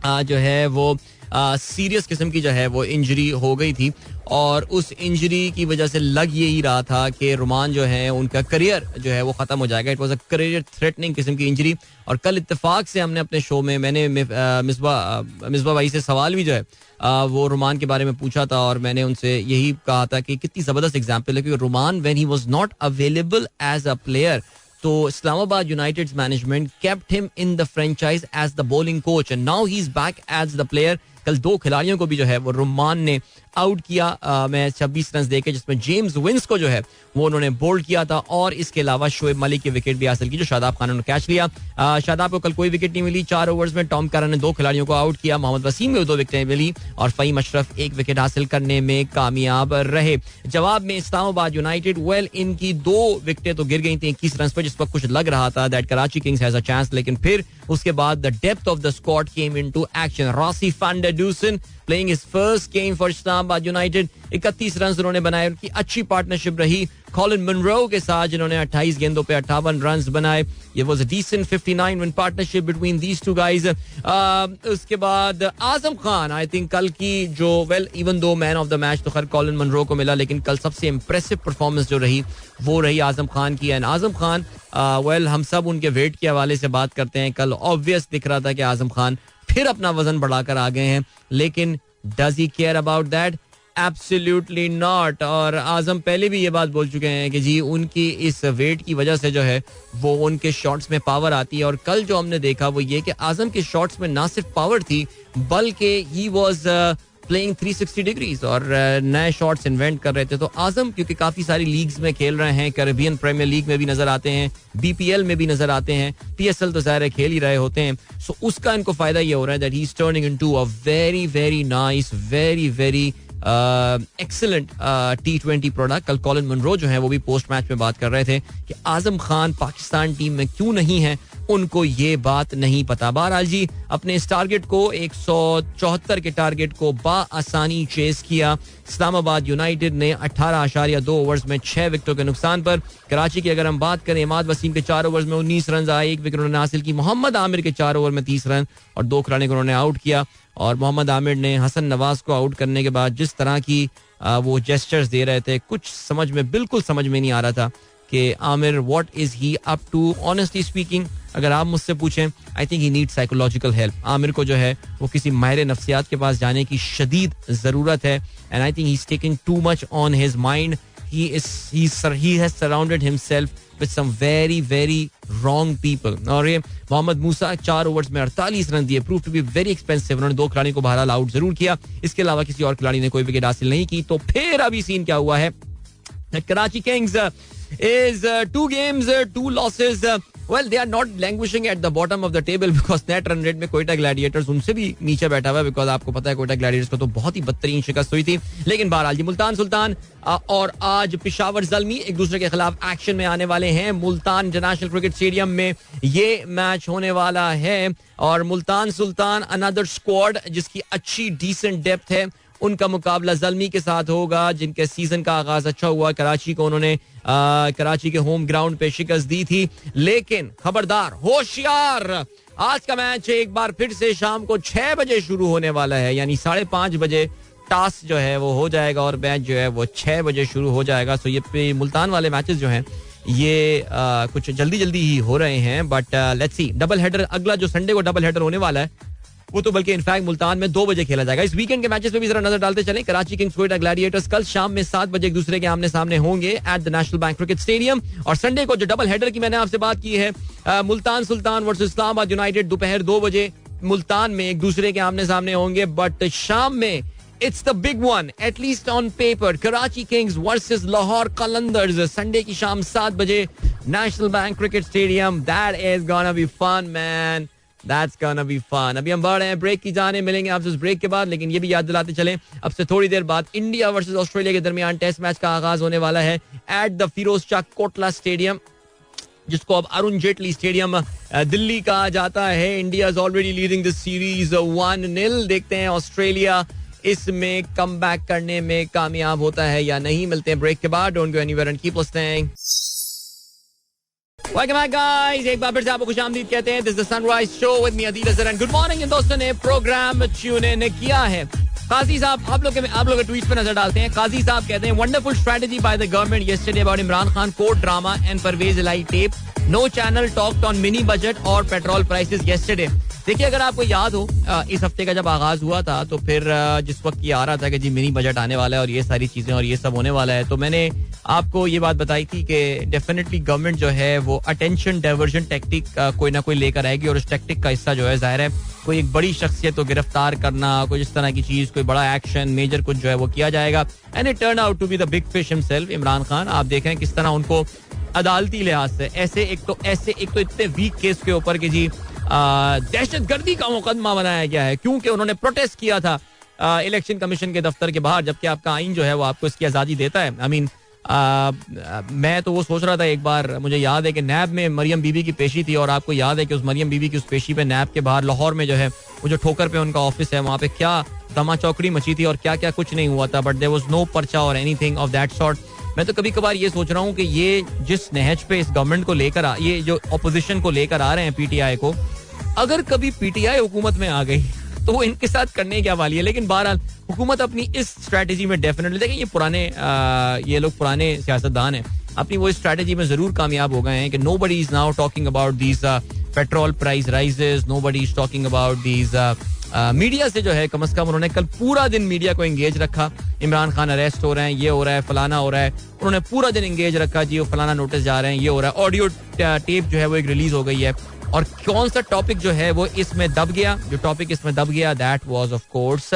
जो है वो सीरियस किस्म की जो है वो इंजरी हो गई थी, और उस इंजरी की वजह से लग ये ही रहा था कि रुमान जो है उनका करियर जो है वो खत्म हो जाएगा. It was a career threatening किस्म की इंजरी. और कल इत्तेफाक से हमने अपने शो में मैंने मिसबा भाई से सवाल भी जो है वो रुमान के बारे में पूछा था, और मैंने उनसे यही कहा था कि कितनी जबरदस्त एग्जाम्पल है, क्योंकि Rumman when he was not available as a player, तो Islamabad United management kept him in the franchise as the bowling coach and now he's back as the player. कल 2 खिलाड़ियों को भी जो है वो रुमान ने आउट किया मैं 26 रन देके, जिसमें जेम्स विंस को जो है वो उन्होंने बोल्ड किया था, और इसके अलावा शोएब मलिक की विकेट भी हासिल की जो शादाब खान ने कैच लिया. शादाब को कल कोई विकेट नहीं मिली. 4 ओवर्स में टॉम करन ने 2 खिलाड़ियों को आउट किया. मोहम्मद वसीम में 2 विकेटें मिली और फ़हीम अशरफ 1 विकेट हासिल करने में कामयाब रहे. जवाब में इस्लामाबाद यूनाइटेड इनकी 2 विकेटें तो गिर गई थी 21 रन पर, जिस पर कुछ लग रहा था that Karachi Kings has a chance, लेकिन फिर उसके बाद the depth of the squad came into action. Rassie van der Dussen playing his first game for Islamabad United, 31 run उन्होंने बनाए. उनकी अच्छी पार्टनरशिप रही कॉलिन मुनरो के साथ, जिन्होंने 28 गेंदों पे 58 रन बनाए. ये was a decent 59 win partnership between these 2 guys. उसके बाद आजम खान, आई थिंक कल की जो even though man of the match तो खैर कॉलिन मुनरो को मिला, लेकिन कल सबसे इंप्रेसिव परफॉर्मेंस जो रही वो रही आजम खान की. एंड आजम खान हम सब उनके वेट के हवाले से बात करते हैं. कल ऑब्वियस दिख रहा था कि आजम खान फिर अपना वजन बढ़ाकर आ गए हैं, लेकिन does he care about that? Absolutely not. और आजम पहले भी ये बात बोल चुके हैं कि जी उनकी इस वेट की वजह से जो है वो उनके शॉट्स में पावर आती है. और कल जो हमने देखा वो ये कि आजम के शॉट्स में ना सिर्फ पावर थी बल्कि ही वाज प्लेइंग 360 डिग्रीज और नए शॉट्स इन्वेंट कर रहे थे. तो आजम क्योंकि काफी सारी लीग्स में खेल रहे हैं, कैरेबियन प्रीमियर लीग में भी नजर आते हैं, बीपीएल में भी नजर आते हैं, पीएसएल तो ज़ाहिर है खेल ही रहे होते हैं. सो उसका इनको फायदा ये हो रहा है that he is turning into a very very nice very excellent T20 product. कल कॉलिन मुनरो जो है वो भी पोस्ट मैच में बात कर रहे थे कि आजम खान पाकिस्तान टीम में क्यों नहीं है, उनको ये बात नहीं पता. बहरहाल जी अपने इस टारगेट को 174 के टारगेट को बाआसानी चेस किया. इस्लामाबाद यूनाइटेड ने 18.2 ओवर्स में 6 विकेटों के नुकसान पर. कराची की अगर हम बात करें, इमाद वसीम के 4 ओवर्स में 19 रन आए, 1 विकेट उन्होंने हासिल की. मोहम्मद आमिर के 4 ओवर में 30 रन और 2 खिलाड़ियों को उन्होंने आउट किया. और मोहम्मद आमिर ने हसन नवाज को आउट करने के बाद जिस तरह की वो जेस्चर्स दे रहे थे, कुछ बिल्कुल समझ में नहीं आ रहा था कि Amir what is he up to. Honestly speaking अगर आप मुझसे पूछें, I think he need psychological help. Amir को जो है वो किसी माहिर नफ्सियात के पास जाने की शदीद जरूरत है. And I think he is taking too much on his mind. he has surrounded himself with some very very wrong people. और ये मोहम्मद मूसा 4 ओवर्स में 48 रन दिए, prove to be very expensive. उन्होंने 2 खिलाड़ियों को बहरहाल आउट जरूर किया, इसके अलावा किसी और खिलाड़ी ने कोई विकेट हासिल नहीं की. तो फिर अभी सीन क्या हुआ है, Karachi Kings is 2 games 2 losses. Well, they are not languishing at the bottom of the table because net run rate में कोयटा ग्लैडिएटर्स उनसे भी नीचे बैठा हुआ है, बिकॉज आपको पता है कोयटा ग्लैडिएटर्स को तो बहुत ही बदतरीन शिकस्त हुई थी. लेकिन बहरहाल जी मुल्तान सुल्तान और आज पेशावर ज़ल्मी एक दूसरे के खिलाफ एक्शन में आने वाले हैं. मुल्तान इंटरनेशनल क्रिकेट स्टेडियम में ये मैच होने वाला है. और मुल्तान सुल्तान अनदर स्क्वाड जिसकी अच्छी डिसेंट डेप्थ है, उनका मुकाबला ज़ल्मी के साथ होगा, जिनके सीजन का आगाज अच्छा हुआ. कराची को उन्होंने कराची के होम ग्राउंड पे शिकस्त दी थी, लेकिन खबरदार होशियार, आज का मैच एक बार फिर से शाम को 6 बजे शुरू होने वाला है, यानी 5:30 बजे टास्क जो है वो हो जाएगा और मैच जो है वो 6 बजे शुरू हो जाएगा. सो ये मुल्तान वाले मैचेस जो हैं ये कुछ जल्दी जल्दी ही हो रहे हैं. But let's see, double header अगला जो संडे को डबल हेडर होने वाला है वो तो बल्कि इनफैक्ट मुल्तान में 2 बजे खेला जाएगा. इस वीकेंड के मैचेस पे भी जरा नजर डालते चलें. कराची किंग्स कोयटा ग्लैडिएटर्स कल शाम में 7 बजे एक दूसरे के आमने सामने होंगे at the national Bank Cricket stadium. और संडे को जो डबल हेडर की मैंने आपसे बात की है, मुल्तान सुल्तान वर्सेस इस्लामाबाद यूनाइटेड दोपहर 2 बजे मुल्तान में एक दूसरे के आमने सामने होंगे. बट शाम में it's the big one, at least on paper, Karachi Kings versus Lahore Qalandars. Sunday की शाम 7 बजे National Bank Cricket Stadium. That is gonna be fun man, that's gonna be fun. अभी हम बढ़ रहे हैं ब्रेक की जाने, मिलेंगे आपसे उस ब्रेक के बाद. लेकिन ये भी याद दिलाते चलें, अब से थोड़ी देर बाद इंडिया वर्सेस ऑस्ट्रेलिया के दरमियान टेस्ट मैच का आगाज होने वाला है at the Firoz Shah Kotla stadium, जिसको अब अरुण जेटली स्टेडियम दिल्ली कहा जाता है. India is already leading this series 1-0. देखते हैं ऑस्ट्रेलिया इसमें कम बैक करने में कामयाब होता है या नहीं. मिलते हैं ब्रेक के बाद. Don't go anywhere and keep listening. Welcome back guys, एक बार फिर से आपको खुशामदीद कहते हैं. This is the Sunrise Show with me Adeel Azhar and good morning. इन दोस्तों ने प्रोग्राम ट्यून इन किया है. काजी साहब, आप लोग के ट्वीट्स पे नजर डालते हैं. काजी साहब कहते हैं wonderful strategy by the government yesterday about Imran Khan court drama and Parvez Elahi tape. No channel talked on mini budget और पेट्रोल प्राइसेस yesterday. देखिए, अगर आपको याद हो इस हफ्ते का जब आगाज हुआ था तो फिर जिस वक्त ये आ रहा था कि जी मिनी बजट आने वाला है और ये सारी चीजें और ये सब होने वाला है, तो मैंने आपको ये बात बताई थी कि डेफिनेटली गवर्नमेंट जो है वो अटेंशन डाइवर्जन टैक्टिक कोई ना कोई लेकर आएगी. और उस टैक्टिक का हिस्सा जो है जाहिर है कोई एक बड़ी शख्सियत को गिरफ्तार करना, कोई इस तरह की चीज, कोई बड़ा एक्शन मेजर कुछ जो है वो किया जाएगा. And it turn out to be the big fish himself, Imran Khan. आप देख रहे हैं किस तरह उनको अदालती लिहाज से ऐसे एक तो इतने वीक केस के ऊपर कि जी दहशतगर्दी का मुकदमा बनाया गया है क्योंकि उन्होंने प्रोटेस्ट किया था इलेक्शन कमीशन के दफ्तर के बाहर, जबकि आपका आइन जो है वो आपको इसकी आज़ादी देता है. आई मीन मैं तो वो सोच रहा था, एक बार मुझे याद है कि नैब में मरियम बीबी की पेशी थी और आपको याद है कि उस मरियम बीबी की उस पेशी पे नैब के बाहर लाहौर में जो है वो जो ठोकर पे उनका ऑफिस है वहाँ पे क्या दमा चौकड़ी मची थी और क्या क्या कुछ नहीं हुआ था. बट देयर वाज नो पर्चा और एनीथिंग ऑफ दैट सॉर्ट. मैं तो कभी कभार ये सोच रहा हूँ कि ये जिस नहज पे इस गवर्नमेंट को लेकर ये जो अपोजिशन को लेकर आ रहे हैं पीटीआई को, अगर कभी पीटीआई हुकूमत में आ गई तो वो इनके साथ करने क्या वाली है. लेकिन बहरहाल हुकूमत अपनी इस स्ट्रैटेजी में डेफिनेटली, देखें ये लोग पुराने सियासतदान हैं, अपनी वो स्ट्रैटेजी में जरूर कामयाब हो गए हैं कि nobody is now talking about these petrol price rises, nobody is talking about these media से जो है कम से कम उन्होंने कल पूरा दिन मीडिया को एंगेज रखा. इमरान खान अरेस्ट हो रहे हैं, ये हो रहा है, फलाना हो रहा है, उन्होंने पूरा दिन एंगेज रखा जी, वो फलाना नोटिस जा रहे हैं, ये हो रहा है. ऑडियो टेप जो है वो एक रिलीज हो गई है. और कौन सा टॉपिक जो है वो इसमें दब गया, जो टॉपिक इसमें दब गया, दैट वाज ऑफ कोर्स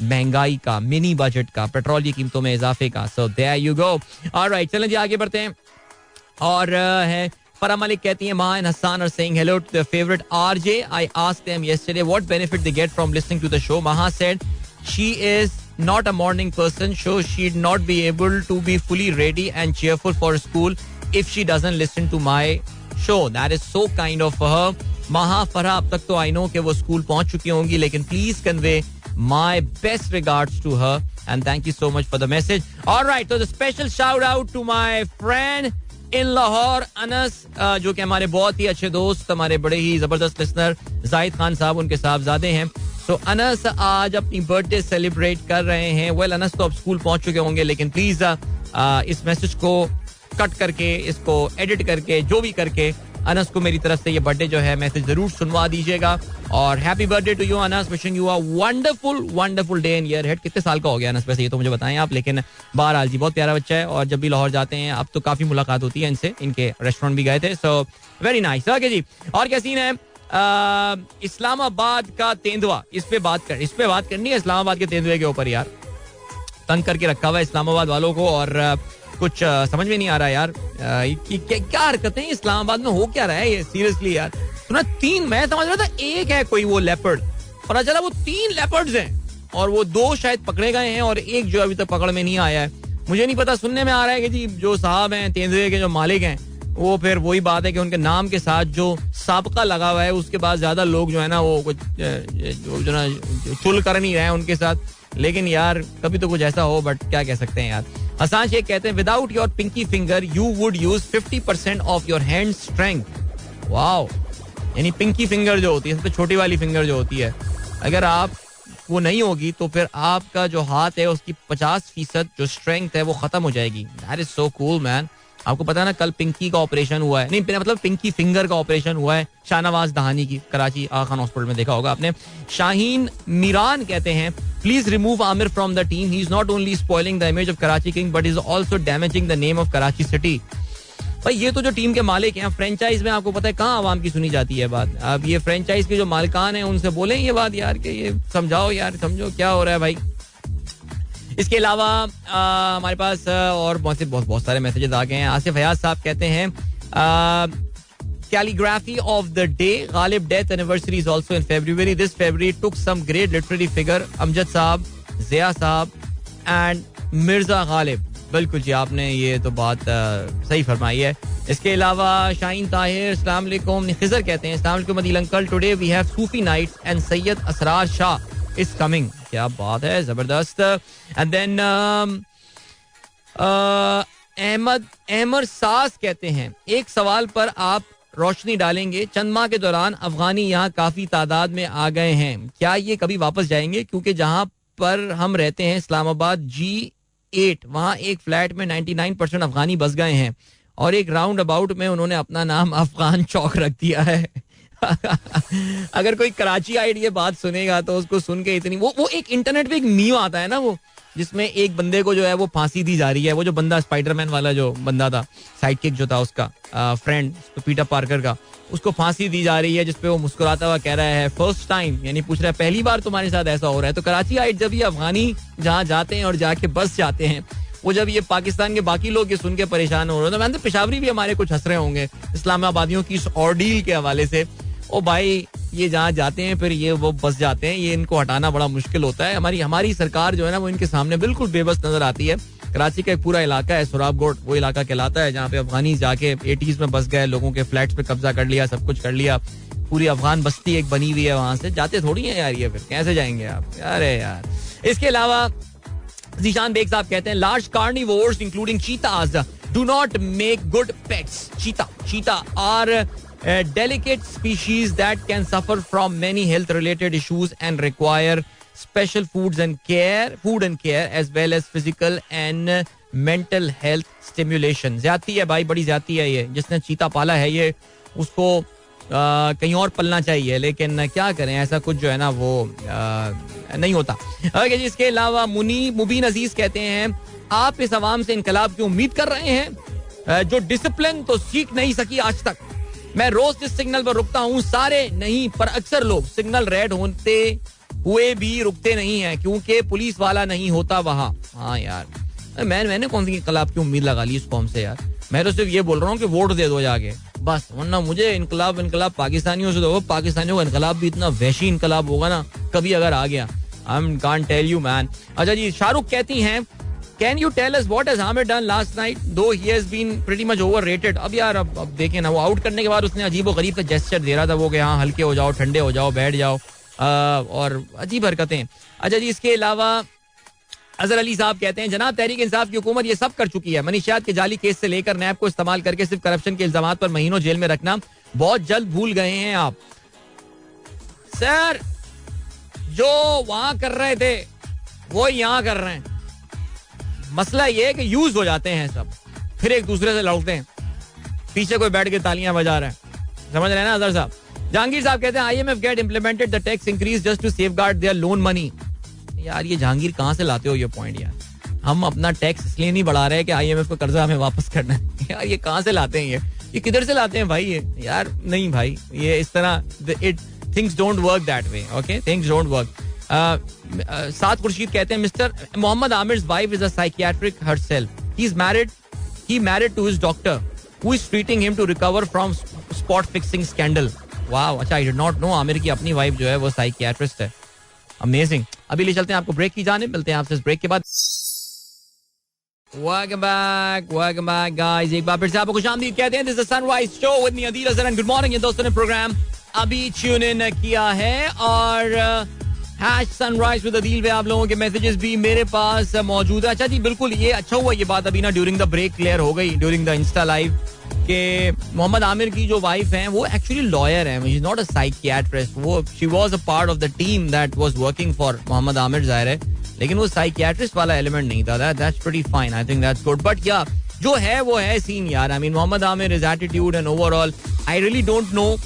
महंगाई का, मिनी बजट का, पेट्रोल की कीमतों में इजाफे का. So there you go. Alright, चलें जी आगे बढ़ते हैं. और है फरा मलिक कहती हैं, Maha and Hasan are saying hello to their favourite RJ. I asked them yesterday what benefit they get from listening to the show. Maha said she is not a morning person, so she'd not be able to be fully ready and cheerful for school if she doesn't listen to my show. That is so kind of her. Maha Farah, अब तक तो I know कि वो school पहुंच चुकी होंगी, लेकिन please convey my best regards to her and thank you so much for the message. All right, so the special shout out to my friend in Lahore, Anas, जो कि हमारे बहुत ही अच्छे दोस्त, हमारे बड़े ही जबरदस्त लिसनर जाहिद खान साहब उनके साहबजादे हैं. So अनस आज अपनी बर्थडे सेलिब्रेट कर रहे हैं. वेल, अनस तो अब स्कूल पहुंच चुके होंगे, लेकिन प्लीज इस मैसेज को कट करके, इसको एडिट करके, जो भी करके अनस को मेरी तरफ से ये बर्थडे जो है मैसेज जरूर सुनवा दीजिएगा. और happy birthday to you Anas, wishing you a wonderful day in year head. कितने साल का हो गया अनस वैसे, ये तो मुझे बताएं आप, लेकिन बहरहाल जी बहुत प्यारा बच्चा है. और जब भी लाहौर जाते हैं, अब तो काफी मुलाकात होती है इनसे, इनके रेस्टोरेंट भी गए थे. So very nice. ओके जी, और क्या सीन है इस्लामाबाद का तेंदुआ, इस पे बात करनी है. इस्लामाबाद के तेंदुए के ऊपर यार तंग करके रखा हुआ है इस्लामाबाद वालों को, और कुछ समझ में नहीं आ रहा यार क्या हरकतें इस्लामाबाद में हो क्या रहा है ये, सीरियसली यार. सुना 3, मैं समझ रहा था एक है कोई वो लेपर्ड, पता चला वो 3 लेपर्ड्स हैं, और वो 2 शायद पकड़े गए हैं और एक जो अभी तक पकड़ में नहीं आया है. मुझे नहीं पता, सुनने में आ रहा है कि जी जो साहब हैं तेंदुए के, जो मालिक हैं, वो फिर वही बात है कि उनके नाम के साथ जो साबका लगा हुआ है उसके बाद ज्यादा लोग जो है ना वो कुछ जो ना चुल कर नहीं रहे हैं उनके साथ. लेकिन यार कभी तो कुछ ऐसा हो, बट क्या कह सकते हैं यार. हसान शेख कहते हैं without your pinky finger you would use 50% of your hand strength. Wow, यानी पिंकी फिंगर जो होती है, सबसे छोटी वाली फिंगर जो होती है, अगर आप वो नहीं होगी तो फिर आपका जो हाथ है उसकी 50% जो स्ट्रेंथ है वो खत्म हो जाएगी. That is so cool man. आपको पता है ना कल पिंकी का ऑपरेशन हुआ है, नहीं मतलब पिंकी फिंगर का ऑपरेशन हुआ है शाहनवाज दहानी की, कराची आगा खान हॉस्पिटल में, देखा होगा आपने. शाहीन मीरान कहते हैं please remove Aamir from the team. He is not only spoiling the image of Karachi king but is also damaging the name of Karachi city. भाई ये तो जो टीम के मालिक हैं, फ्रेंचाइज में आपको पता है कहाँ आवाम की सुनी जाती है बात. अब ये फ्रेंचाइज के जो मालिकान हैं उनसे बोलें ये बात यार कि ये समझाओ यार, समझो क्या हो रहा है भाई. इसके अलावा हमारे पास और बहुत सारे मैसेजेस आ गए हैं. आसिफ हयाज साहब कहते हैं calligraphy of the day, Ghalib death anniversary is also in February. This February took some great literary figure, Amjad sahab, Zia साहब एंड मिर्जा गालिब. बिल्कुल जी, आपने ये तो बात सही फरमाई है. इसके अलावा शाहीन ताहिर अस्सलाम वालेकुम, खिजर कहते हैं अस्सलाम वालेकुम Adeel uncle, today we have Sufi nights and Syed Asrar Shah is coming. क्या बात है, जबरदस्त. एंड देन अहमद सास कहते हैं एक सवाल पर आप रोशनी डालेंगे. चंद माह के दौरान अफगानी यहाँ काफी तादाद में आ गए हैं, क्या ये कभी वापस जाएंगे? क्योंकि जहाँ पर हम रहते हैं इस्लामाबाद G8, वहाँ एक फ्लैट में 99% अफगानी बस गए हैं और एक राउंड अबाउट में उन्होंने अपना नाम अफगान चौक रख दिया है. अगर कोई कराची आइड ये बात सुनेगा तो उसको सुन के इतनी वो एक इंटरनेट पे एक मीम आता है ना, वो जिसमें एक बंदे को जो है वो फांसी दी जा रही है. वो जो बंदा स्पाइडरमैन वाला जो बंदा था, साइड किक जो था उसका फ्रेंड पीटर पार्कर का, उसको फांसी दी जा रही है जिसपे वो मुस्कुराता हुआ कह रहा है फर्स्ट टाइम, यानी पूछ रहा है पहली बार तुम्हारे साथ ऐसा हो रहा है. तो कराची आइड जब ये अफगानी जहाँ जाते हैं और जाके बस जाते हैं, वो जब ये पाकिस्तान के बाकी लोग ये सुन के परेशान हो रहे हैं, तो मैंने पेशावरी भी हमारे कुछ हंस रहे होंगे इस्लामाबादियों की इस ऑर्डील के हवाले से. ओ भाई, ये जहाँ जाते हैं फिर ये वो बस जाते हैं, ये इनको हटाना बड़ा मुश्किल होता है. हमारी सरकार जो है ना वो इनके सामने बिल्कुल बेबस नजर आती है. कराची का एक पूरा इलाका है सोराबगोट, वो इलाका कहलाता है जहाँ पे अफगानी जाके 80s में बस गए, लोगों के फ्लैट्स पे कब्जा कर लिया, सब कुछ कर लिया. पूरी अफगान बस्ती एक बनी हुई है, वहां से जाते थोड़ी है यार ये, फिर कैसे जाएंगे आप? अरे यार. इसके अलावा जीशान बेग साहब कहते हैं large carnivores including चीताज do not make good pets. चीता are delicate species that can suffer from many health related issues and require special food and care as well as physical and mental health stimulation. ज्यादती है भाई, बड़ी ज्यादती है ये. जिसने चीता पाला है ये उसको कहीं और पलना चाहिए, लेकिन क्या करें, ऐसा कुछ जो है ना वो नहीं होता. ओके जी. इसके अलावा मुबीन अजीज कहते हैं आप इस अवाम से इनकलाब की उम्मीद कर रहे हैं जो डिसिप्लिन तो सीख नहीं सकी आज तक. मैं रोज जिस सिग्नल पर रुकता हूँ, सारे नहीं पर अक्सर लोग सिग्नल रेड होते हुए भी रुकते नहीं हैं क्योंकि पुलिस वाला नहीं होता वहाँ. हाँ यार, मैंने कौन सी इनकलाब की उम्मीद लगा ली इस कौम से यार. मैं तो सिर्फ ये बोल रहा हूँ कि वोट दे दो जाके बस, वरना मुझे इनकलाब पाकिस्तानियों से दो. पाकिस्तानियों का इनकलाब भी इतना वहशी इनकलाब होगा ना कभी अगर आ गया. I can't tell you man. अच्छा जी, शाहरुख कहती हैं Can you tell us what has Amir done last night? Though he has been pretty much overrated. अब यार अब देखें ना, वो आउट करने के बाद उसने अजीब और गरीब का जेस्चर दे रहा था वो कि हाँ हल्के हो जाओ, ठंडे हो जाओ, बैठ जाओ, और अजीब हरकतें. अच्छा जी. इसके अलावा अजहर अली साहब कहते हैं जनाब तहरीक इंसाफ की हुकूमत ये सब कर चुकी है. मनीषियात के जाली केस से लेकर नैब को इस्तेमाल करके सिर्फ करप्शन के इल्जामात पर महीनों जेल में रखना बहुत जल्द भूल गए हैं आप. सर, जो वहां कर रहे थे वो यहाँ कर रहे हैं. मसला ये है कि यूज हो जाते हैं सब, फिर एक दूसरे से लड़ते हैं, पीछे कोई बैठ के तालियां बजा रहे हैं. समझ रहे हैं ना अजहर साहब. जहांगीर साहब कहते हैं IMF get implemented the tax increase just to safeguard their loan money. यार ये जहांगीर कहाँ से लाते हो ये पॉइंट यार? हम अपना टैक्स इसलिए नहीं बढ़ा रहे कि IMF को कर्जा हमें वापस करना है. यार ये कहाँ से लाते हैं ये किधर से लाते हैं भाई ये? यार नहीं भाई, ये इस तरह things don't work that way. Okay, things don't work. Saad Khurshid कहते हैं mister Mohammad Aamir's wife is a psychiatric herself. He married to his doctor who is treating him to recover from spot fixing scandal. Wow, अच्छा, I did not know Aamir की अपनी wife जो है वो psychiatrist है. Amazing. अभी ले चलते हैं आपको ब्रेक की जाने, मिलते हैं आपसे इस ब्रेक के बाद. Welcome back guys. एक बार फिर से आपको खुशामदीद कहते हैं. This is the Sunrise Show with me Adil Azhar and good morning. ये दोस्तों ने प्रोग्राम अभी ट्यून इन किया है और सनराइज विद अदील पे आप लोगों के मैसेजेस भी मेरे पास मौजूद है. अच्छा जी, बिल्कुल ये अच्छा हुआ ये बात अभी ना ड्यूरिंग द ब्रेक क्लियर हो गई ड्यूरिंग द इंस्टा लाइव कि मोहम्मद आमिर की जो वाइफ हैं वो एक्चुअली लॉयर हैं. She is not a psychiatrist. वो she was a part of the team that was working for Mohammad Aamir, जाहिर है, लेकिन वो साइकियाट्रिस्ट वाला एलिमेंट नहीं था. That's pretty fine. I think that's good. But या जो है वो है सीन यार. I mean Mohammad Aamir, his attitude and overall, I really don't know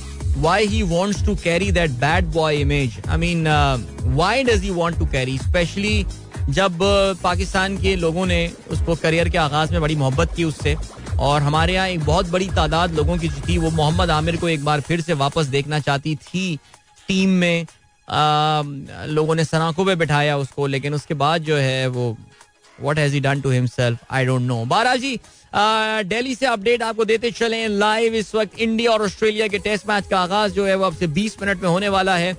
why he wants to carry that bad boy image. I mean, why does he want to carry, especially जब पाकिस्तान के लोगों ने उसको करियर के आगाज में बड़ी मोहब्बत की उससे, और हमारे यहाँ एक बहुत बड़ी तादाद लोगों की जो थी वो मोहम्मद आमिर को एक बार फिर से वापस देखना चाहती थी टीम में. लोगों ने सनाखों पे बिठाया उसको, लेकिन उसके बाद जो है वो what has he done to himself, I don't know. बहरहाल जी, दिल्ली से अपडेट आपको देते चले लाइव. इस वक्त इंडिया और ऑस्ट्रेलिया के टेस्ट मैच का आगाज जो है वो अब से 20 मिनट में होने वाला है.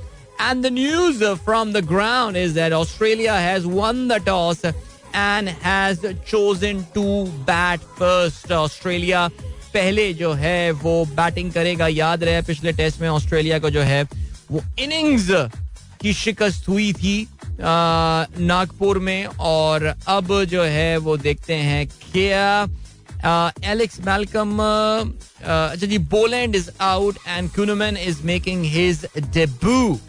And the news from the ground is that Australia has won the toss and has chosen to bat first. Australia पहले जो है वो बैटिंग करेगा. याद रहे पिछले टेस्ट में ऑस्ट्रेलिया को जो है वो इनिंग्स की शिकस्त हुई थी नागपुर में, और अब जो है वो देखते हैं क्या एलेक्स मैल्कम. अच्छा जी, Boland is out and Kuhnemann is making his debut.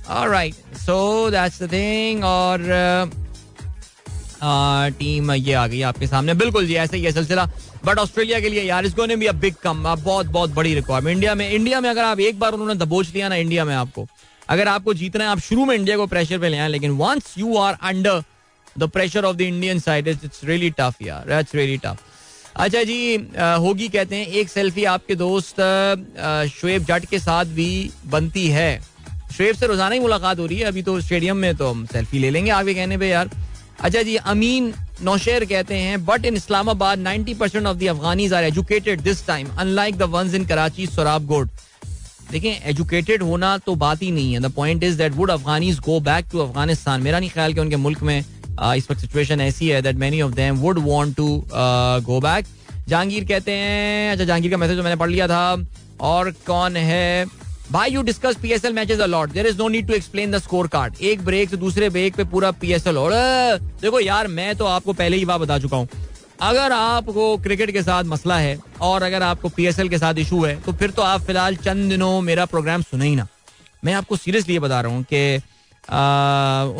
Alright, so that's the thing. और टीम ये आ गई आपके सामने. बिल्कुल जी, ऐसे ही है सिलसिला. बट ऑस्ट्रेलिया के लिए यार इसको ने भी अब बिग कम, बहुत बहुत बड़ी रिक्वायरमेंट. इंडिया में अगर आप एक बार उन्होंने दबोच लिया ना, इंडिया में आपको अगर आपको जीतना है, आप शुरू में इंडिया को प्रेशर पे ले आए, लेकिन once you are under the pressure of the Indian side, it's really tough यार, इट्स रियली टफ. अच्छा जी, होगी कहते हैं एक सेल्फी आपके दोस्त शोएब जट के साथ भी बनती है. शोएब से रोजाना ही मुलाकात हो रही है अभी तो स्टेडियम में, तो हम सेल्फी ले लेंगे आगे कहने पे यार. अच्छा जी, अमीन नौशेर कहते हैं but in Islamabad 90% of the Afghanis are educated this time unlike the ones in Karachi Sohrab Goth. देखें, एजुकेटेड होना तो बात ही नहीं है. The point is that would Afghanis go back to Afghanistan. मेरा नहीं ख्याल कि उनके मुल्क में इस वक्त सिचुएशन ऐसी है that many of them would want to go back. Jahangir कहते हैं, अच्छा जहांगीर का मैसेज तो मैंने पढ़ लिया था. और कौन है भाई, you discuss PSL matches a lot, there is no need to explain the score card. एक ब्रेक से दूसरे ब्रेक पे पूरा पीएसएल. और देखो यार, मैं तो आपको पहले ही बात बता चुका हूँ, अगर आपको क्रिकेट के साथ मसला है और अगर आपको पीएसएल के साथ इशू है तो फिर तो आप फिलहाल चंद दिनों मेरा प्रोग्राम सुने ही ना. मैं आपको सीरियसली बता रहा हूँ कि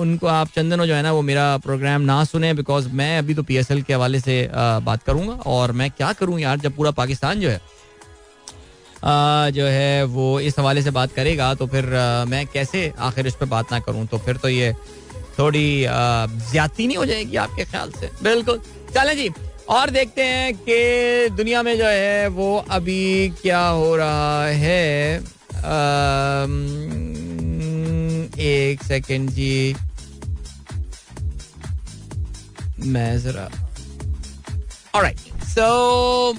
उनको आप चंद दिनों जो है ना वो मेरा प्रोग्राम ना सुने, बिकॉज मैं अभी तो पीएसएल के हवाले से बात करूंगा. और मैं क्या करूँ यार, जब पूरा पाकिस्तान जो है वो इस हवाले से बात करेगा तो फिर मैं कैसे आखिर इस पर बात ना करूँ. तो फिर तो ये थोड़ी ज्यादती नहीं हो जाएगी आपके ख्याल से? बिल्कुल. चलें जी, और देखते हैं कि दुनिया में जो है वो अभी क्या हो रहा है. एक सेकंड जी, मैं जरा. Alright, so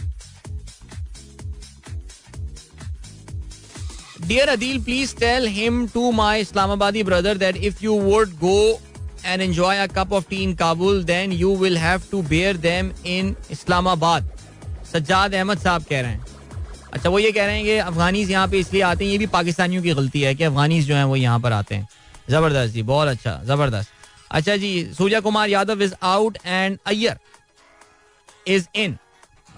Dear Adil, please tell him to my Islamabadi brother that if you would go and enjoy a cup of tea in Kabul, then you will have to bear them in Islamabad. Sajjad Ahmed sahab कह रहे हैं. अच्छा, वो ये कह रहे हैं कि अफगानीज यहाँ पे इसलिए आते हैं, ये भी पाकिस्तानियों की गलती है कि अफगानीज जो हैं वो यहाँ पर आते हैं. जबरदस्त जी, बहुत अच्छा, जबरदस्त. अच्छा जी, Surya Kumar Yadav is out and Iyer is in.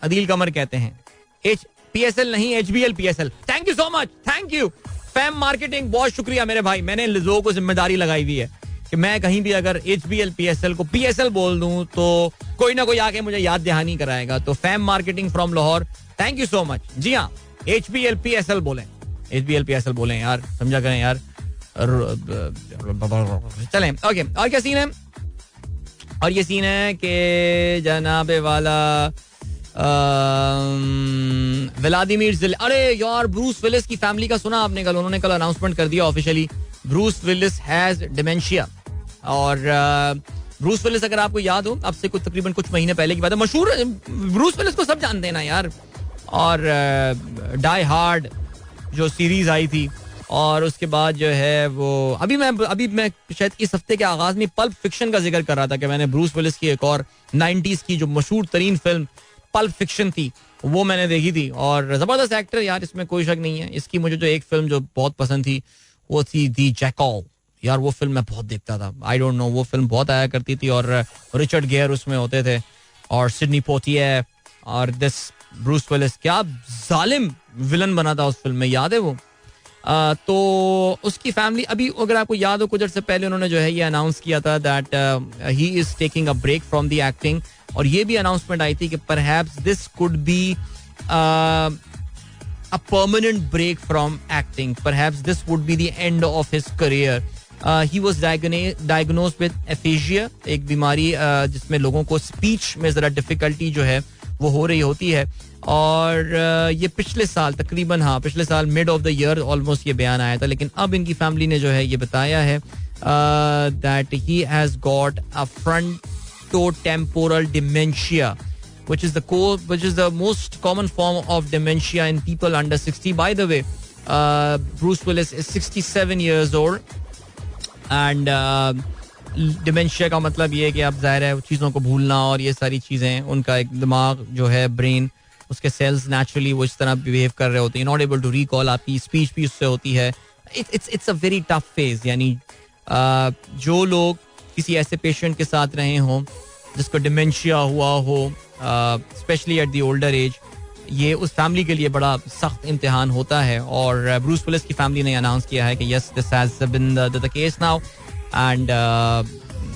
Adeel Qamar कहते हैं पीएसएल नहीं, HBL PSL. Thank you so much, thank you. Fam Marketing, बहुत शुक्रिया मेरे भाई. मैंने लोगों को जिम्मेदारी लगाई हुई है कि मैं कहीं भी अगर एचबीएल पीएसएल को पीएसएल बोल दूं तो कोई ना कोई आके मुझे याद दहानी कराएगा. तो Fam Marketing from Lahore, thank you so much. जी हाँ, एचबीएल पीएसएल बोलें, एचबीएल पीएसएल बोलें यार, समझा करें यार. चलें, ओके. और क्या सीन है? और ये सीन है कि जनाबे वाला व्लादिमीर अरे यार, ब्रूस विलिस की फैमिली का सुना आपने? कल उन्होंने अनाउंसमेंट कर दिया officially, Bruce Willis has dementia. और ब्रूस विलिस, अगर आपको याद हो, अब से तकरीबन कुछ महीने पहले की बात है, मशहूर ब्रूस विलिस को सब जानते हैं ना यार. और डाई हार्ड जो सीरीज आई थी, और उसके बाद जो है वो अभी मैं शायद इस हफ्ते के आगाज में पल्प फिक्शन का जिक्र कर रहा था कि मैंने ब्रूस विलिस की एक और 90s की जो मशहूर तरीन फिल्म पल्प फिक्शन थी वो मैंने देखी थी. और जबरदस्त एक्टर यार, इसमें कोई शक नहीं है. इसकी मुझे जो एक फिल्म जो बहुत पसंद थी वो थी दी जैकल. यार वो फिल्म मैं बहुत देखता था. आई डोंट नो, वो फिल्म बहुत आया करती थी और रिचर्ड गेयर उसमें होते थे और सिडनी पोटिए और दिस ब्रूस विलिस. क्या जालिम विलन बना था उस फिल्म में, याद है वो. तो उसकी फैमिली अभी, अगर आपको याद हो, कुछ अर्से पहले उन्होंने जो है ये अनाउंस किया था that he is taking a break from the acting. और ये भी अनाउंसमेंट आई थी कि perhaps this could be a permanent break from acting. Perhaps this would be the end of his career. He was diagnosed with aphasia, एक बीमारी जिसमें लोगों को स्पीच में जरा डिफिकल्टी जो है वो हो रही होती है. और ये पिछले साल तकरीबन, पिछले साल mid of the year almost ये बयान आया था. लेकिन अब इनकी फैमिली ने जो है ये बताया है that he has got a frontotemporal dementia, which is the most common form of dementia in people under 60. By the way, Bruce Willis is 67 years old and dementia का मतलब ये है कि आप जाहिर है चीज़ों को भूलना और ये सारी चीज़ें, उनका एक दिमाग जो है, ब्रेन, उसके सेल्स नेचुरली वो इस तरह बिहेव कर रहे होते हैं, नॉट एबल टू रिकॉल. आपकी स्पीच भी उससे होती है. It's a very tough phase. यानी जो लोग किसी ऐसे पेशेंट के साथ रहे हों जिसको डिमेंशिया हुआ हो, specially at the older age, ये उस फैमिली के लिए बड़ा सख्त इम्तिहान होता है. और ब्रूस विलिस की फैमिली ने अनाउंस किया है कि yes, this has been the case now and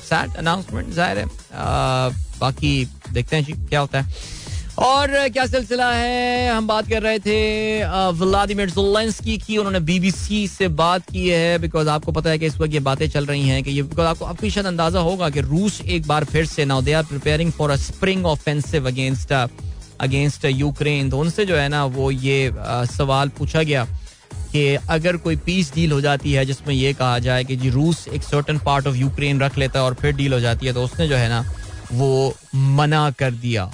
sad announcement जाहिर है. बाकी देखते हैं जी क्या होता है और क्या सिलसिला है. हम बात कर रहे थे व्लादिमीर ज़ेलेंस्की की. उन्होंने BBC से बात की है बिकॉज आपको पता है कि इस वक्त ये बातें चल रही हैं कि ये, बिकॉज आपको शायद अंदाजा होगा कि रूस एक बार फिर से, now they are preparing for a spring offensive against Ukraine. तो उनसे जो है ना वो ये सवाल पूछा गया कि अगर कोई पीस डील हो जाती है जिसमें ये कहा जाए कि जी रूस एक सर्टेन पार्ट ऑफ यूक्रेन रख लेता है और फिर डील हो जाती है, तो उसने जो है ना वो मना कर दिया.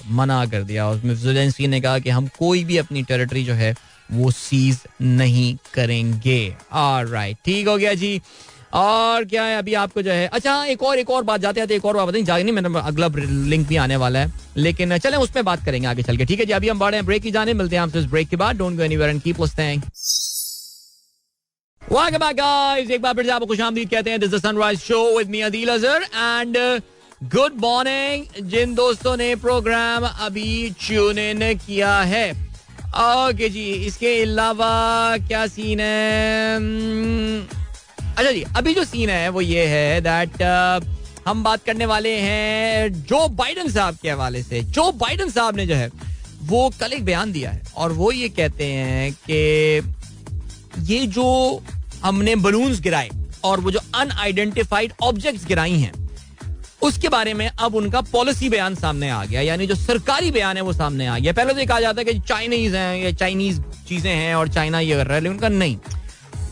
उसमें ज़ेलेंस्की ने कहा कि हम कोई भी अपनी टेरिटरी जो है वो सीज नहीं करेंगे. ऑलराइट, ठीक हो गया जी. और क्या है अभी आपको जो है, अच्छा एक और बात, जाते एक और बात बताएं. नहीं, मैंने अगला लिंक भी आने वाला है, लेकिन चलें उस पर बात करेंगे आगे चल के. ठीक है जी, अभी हम बढ़े हैं ब्रेक की जाने. मिलते हैं आपसे इस ब्रेक के बाद. Don't go anywhere and keep listening. Welcome back guys, एक बार फिर से आपको खुशामदीद कहते हैं. This is the sunrise show with me Adeel Azhar and good morning जिन दोस्तों ने प्रोग्राम अभी ट्यून इन किया है. ओके जी, इसके अलावा क्या सीन है. अच्छा जी, अभी जो सीन है वो ये है दैट हम बात करने वाले हैं जो बाइडन साहब के हवाले से. जो बाइडन साहब ने जो है वो कल एक बयान दिया है और वो ये कहते हैं कि ये जो हमने बलून्स गिराए और वो जो अनआइडेंटिफाइड ऑब्जेक्ट्स गिराई हैं उसके बारे में अब उनका पॉलिसी बयान सामने आ गया. यानी जो सरकारी बयान है वो सामने आ गया. पहले तो ये कहा जाता है कि चाइनीज हैं, ये चाइनीज चीजें हैं और चाइना ये कर रहा है, लेकिन उनका नहीं.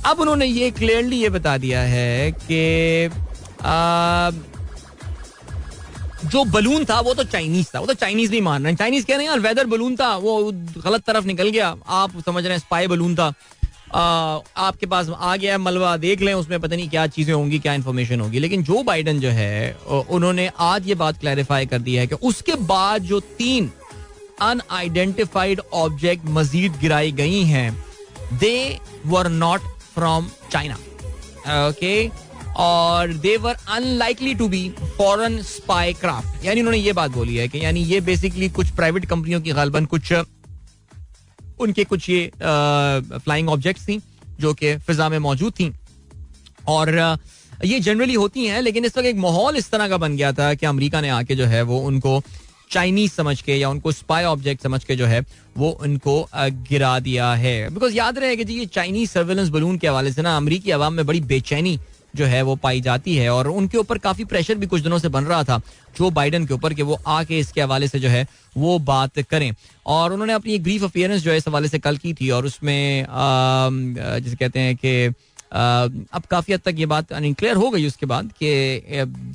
अब उन्होंने ये क्लियरली ये बता दिया है कि जो बलून था वो तो चाइनीज था. वो तो चाइनीज नहीं मान रहे हैं. चाइनीज कह रहे हैं यार वेदर बलून था, वो गलत तरफ निकल गया, आप समझ रहे हैं स्पाई बलून था, आपके पास आ गया मलबा, देख लें उसमें पता नहीं क्या चीजें होंगी, क्या इन्फॉर्मेशन होगी. लेकिन जो बाइडन जो है उन्होंने आज ये बात क्लैरिफाई कर दी है कि उसके बाद जो 3 अनआइडेंटिफाइड ऑब्जेक्ट मजीद गिराई गई हैं, they were not from China. Okay, और they were unlikely to be foreign spy craft. यानी उन्होंने ये बात बोली है कि यानी ये बेसिकली कुछ प्राइवेट कंपनियों की गालबन कुछ उनके कुछ ये फ्लाइंग ऑब्जेक्ट्स थी जो कि फिजा में मौजूद थी और ये जनरली होती हैं. लेकिन इस वक्त एक माहौल इस तरह का बन गया था कि अमेरिका ने आके जो है वो उनको चाइनीज समझ के या उनको स्पाई ऑब्जेक्ट समझ के जो है वो उनको गिरा दिया है. बिकॉज याद रहे कि जी ये चाइनीज सर्वेलेंस बलून के हवाले से ना अमेरिकी अवाम में बड़ी बेचैनी जो है वो पाई जाती है और उनके ऊपर काफी प्रेशर भी कुछ दिनों से बन रहा था जो बाइडन के ऊपर कि वो आके इसके हवाले से जो है वो बात करें. और उन्होंने अपनी एक ब्रीफ अपीयरेंस जो है इस हवाले से कल की थी और उसमें जिसे कहते हैं कि अब काफी हद तक ये बात क्लियर हो गई उसके बाद कि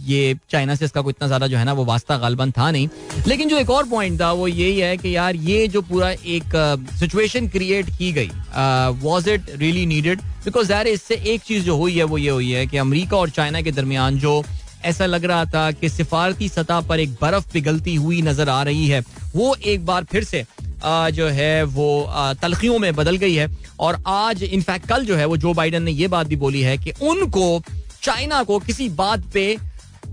ये चाइना से इसका कोई इतना ज्यादा जो है ना वो वास्ता गालबन था नहीं. लेकिन जो एक और पॉइंट था वो यही है कि यार ये जो पूरा एक सिचुएशन क्रिएट की गई, was it really needed? Because यार इससे एक चीज जो हुई है वो ये हुई है कि अमेरिका और चाइना के दरमियान जो ऐसा लग रहा था कि सिफारती सतह पर एक बर्फ पिघलती हुई नजर आ रही है, वो एक बार फिर से जो है वो तलखियों में बदल गई है. और आज इनफैक्ट कल जो है वो जो बाइडन ने ये बात भी बोली है कि उनको चाइना को किसी बात पे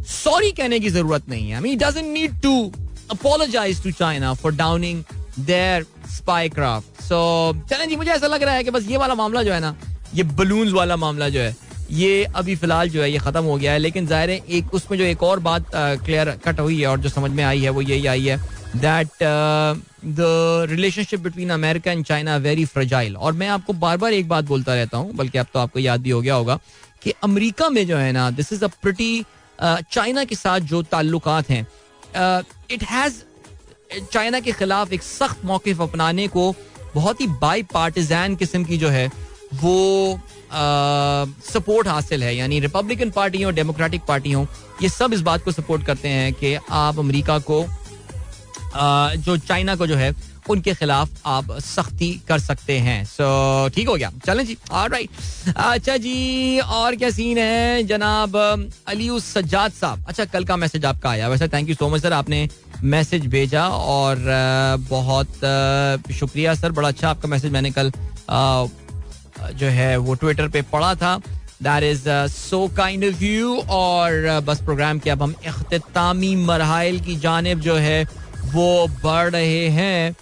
सॉरी कहने की जरूरत नहीं है. I mean, he doesn't need to apologize to China for downing their spy craft. So चलें जी, मुझे ऐसा लग रहा है कि बस ये वाला मामला जो है ना, ये बलून्स वाला मामला जो है, ये अभी फिलहाल जो है ये खत्म हो गया है. लेकिन जाहिर है एक उसमें जो एक और बात क्लियर कट हुई है और जो समझ में आई है वो यही आई है that the relationship between America and China very fragile. और मैं आपको बार बार एक बात बोलता रहता हूँ, बल्कि अब तो आपको याद भी हो गया होगा कि अमेरिका में जो है ना, this is a pretty, China के साथ जो ताल्लुकात हैं, इट हैज चाइना के खिलाफ एक सख्त मौक़िफ़ अपनाने को बहुत ही बाई पार्टिजान किस्म की जो है वो सपोर्ट हासिल है. यानी रिपब्लिकन पार्टी हो, डेमोक्रेटिक पार्टी हो, ये सब इस बात को सपोर्ट करते हैं कि आप अमेरिका को जो चाइना को जो है उनके खिलाफ आप सख्ती कर सकते हैं. सो ठीक हो गया, चलें जी. ऑलराइट, अच्छा जी, और क्या सीन है जनाब अली सज्जाद साहब. अच्छा, कल का मैसेज आपका आया, वैसे thank you so much sir, आपने मैसेज भेजा और बहुत शुक्रिया सर, बड़ा अच्छा आपका मैसेज मैंने कल जो है वो ट्विटर पे पढ़ा था. That is so kind of you. और बस प्रोग्राम के अब हम इख्तितामी मरहाइल की जानिब जो है वो बढ़ रहे हैं.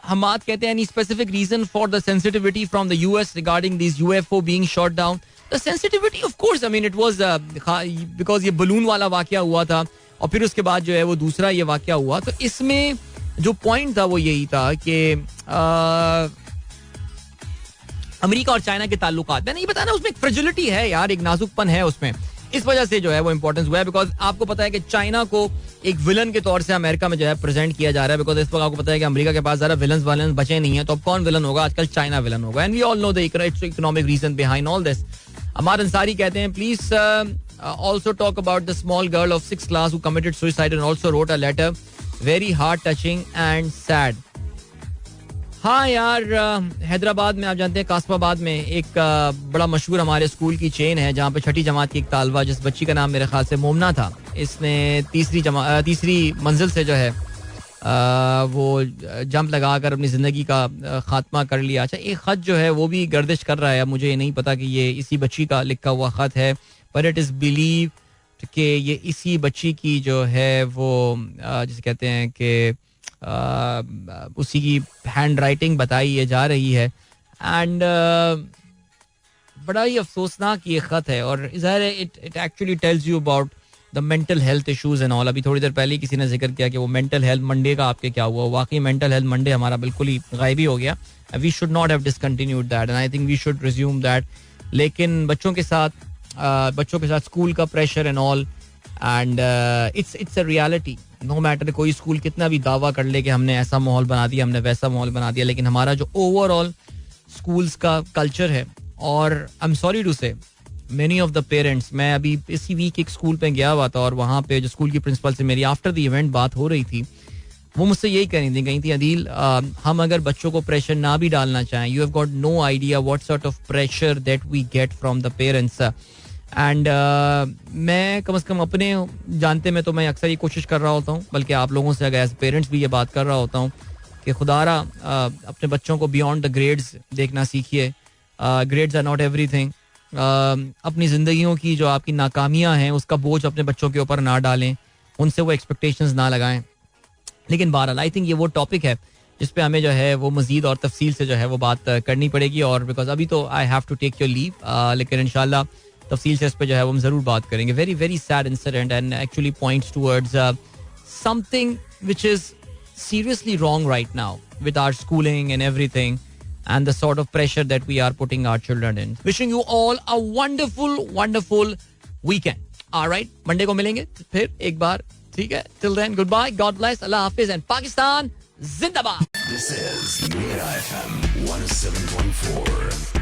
हमाद कहते हैं any specific reason for the sensitivity from the US regarding this UFO being shot down. The sensitivity of course, I mean, it was because ये बलून वाला वाकया हुआ था और फिर उसके बाद जो है वो दूसरा ये वाकया हुआ. तो इसमें जो पॉइंट था वो यही था कि अमेरिका और चाइना के ताल्लुकात, मैंने ये बताया ना, उसमें एक फ्रेजिलिटी है यार, एक नाजुकपन है उसमें. इस वजह से जो है वो इंपॉर्टेंस हुआ है बिकॉज आपको पता है कि चाइना को एक विलन के तौर से अमेरिका में जो है प्रेजेंट किया जा रहा है. बिकॉज इस वक्त आपको पता है कि अमेरिका के पास ज़रा विलन बचे नहीं है, तो अब कौन विलन होगा? आजकल चाइना विलन होगा. And we all know the economic reason behind all this. Ammar Ansari कहते हैं please also talk about the small girl of 6th class who committed suicide and also wrote a letter, very heart touching and sad. हाँ यार, हैदराबाद में आप जानते हैं कासमाबाद में एक बड़ा मशहूर हमारे स्कूल की चेन है जहाँ पे 6ठी जमात की एक तालबा, जिस बच्ची का नाम मेरे ख्याल से मोमना था, इसने तीसरी मंजिल से जो है वो जंप लगाकर अपनी ज़िंदगी का खात्मा कर लिया. अच्छा, एक ख़त जो है वो भी गर्दिश कर रहा है. अब मुझे ये नहीं पता कि ये इसी बच्ची का लिखा हुआ ख़त है, पर इट इज़ बिलीव कि ये इसी बच्ची की जो है वो जिसे कहते हैं कि उसी की हैंड राइटिंग बताई जा रही है. एंड बड़ा ही अफसोसनाक ये ख़त है और ज़ाहिर है it actually tells you about the mental health issues and all. अभी थोड़ी देर पहले किसी ने जिक्र किया कि वो मेंटल हेल्थ मंडे का आपके क्या हुआ. वाकई मेंटल हेल्थ मंडे हमारा बिल्कुल ही गायब ही हो गया. We should not have discontinued that and I think we should resume that. लेकिन बच्चों के साथ स्कूल का pressure and all, and it's a reality. No matter कोई स्कूल कितना भी दावा कर ले कि हमने ऐसा माहौल बना दिया, हमने वैसा माहौल बना दिया, लेकिन हमारा जो ओवरऑल स्कूल्स का कल्चर है, और आई एम सॉरी टू से मेनी ऑफ द पेरेंट्स, मैं अभी इसी वीक एक स्कूल पे गया हुआ था और वहाँ पे जो स्कूल की प्रिंसिपल से मेरी आफ्टर द इवेंट बात हो रही थी, वो मुझसे यही कही थी अदील, हम अगर बच्चों को प्रेशर ना भी डालना चाहें, you have got no idea what sort of pressure that we get from the parents. And मैं कम से कम अपने जानते में तो मैं अक्सर ये कोशिश कर रहा होता हूँ, बल्कि आप लोगों से अगर एज पेरेंट्स भी ये बात कर रहा होता हूँ कि खुदारा अपने बच्चों को बियॉन्ड द ग्रेड्स देखना सीखिए. Grades are not everything. अपनी ज़िंदगियों की जो आपकी नाकामियाँ हैं उसका बोझ अपने बच्चों के ऊपर ना डालें, उनसे वो एक्सपेक्टेशंस ना लगाएं. लेकिन बहरहाल आई थिंक ये वो टॉपिक है जिस पे हमें जो है वो मज़ीद और तफसील से जो है वो बात करनी पड़ेगी. और बिकॉज अभी तो I have to take your leave, लेकिन इंशाल्लाह तफसील से इस पे जो है वो हम ज़रूर बात करेंगे. Very very sad incident and actually points towards something which is seriously wrong right now with our schooling and everything and the sort of pressure that we are putting our children in. Wishing you all a wonderful weekend. All right, Monday को मिलेंगे फिर एक बार, ठीक है? Till then, goodbye, God bless, Allah Hafiz and Pakistan Zindabad. This is Mira FM 107.4.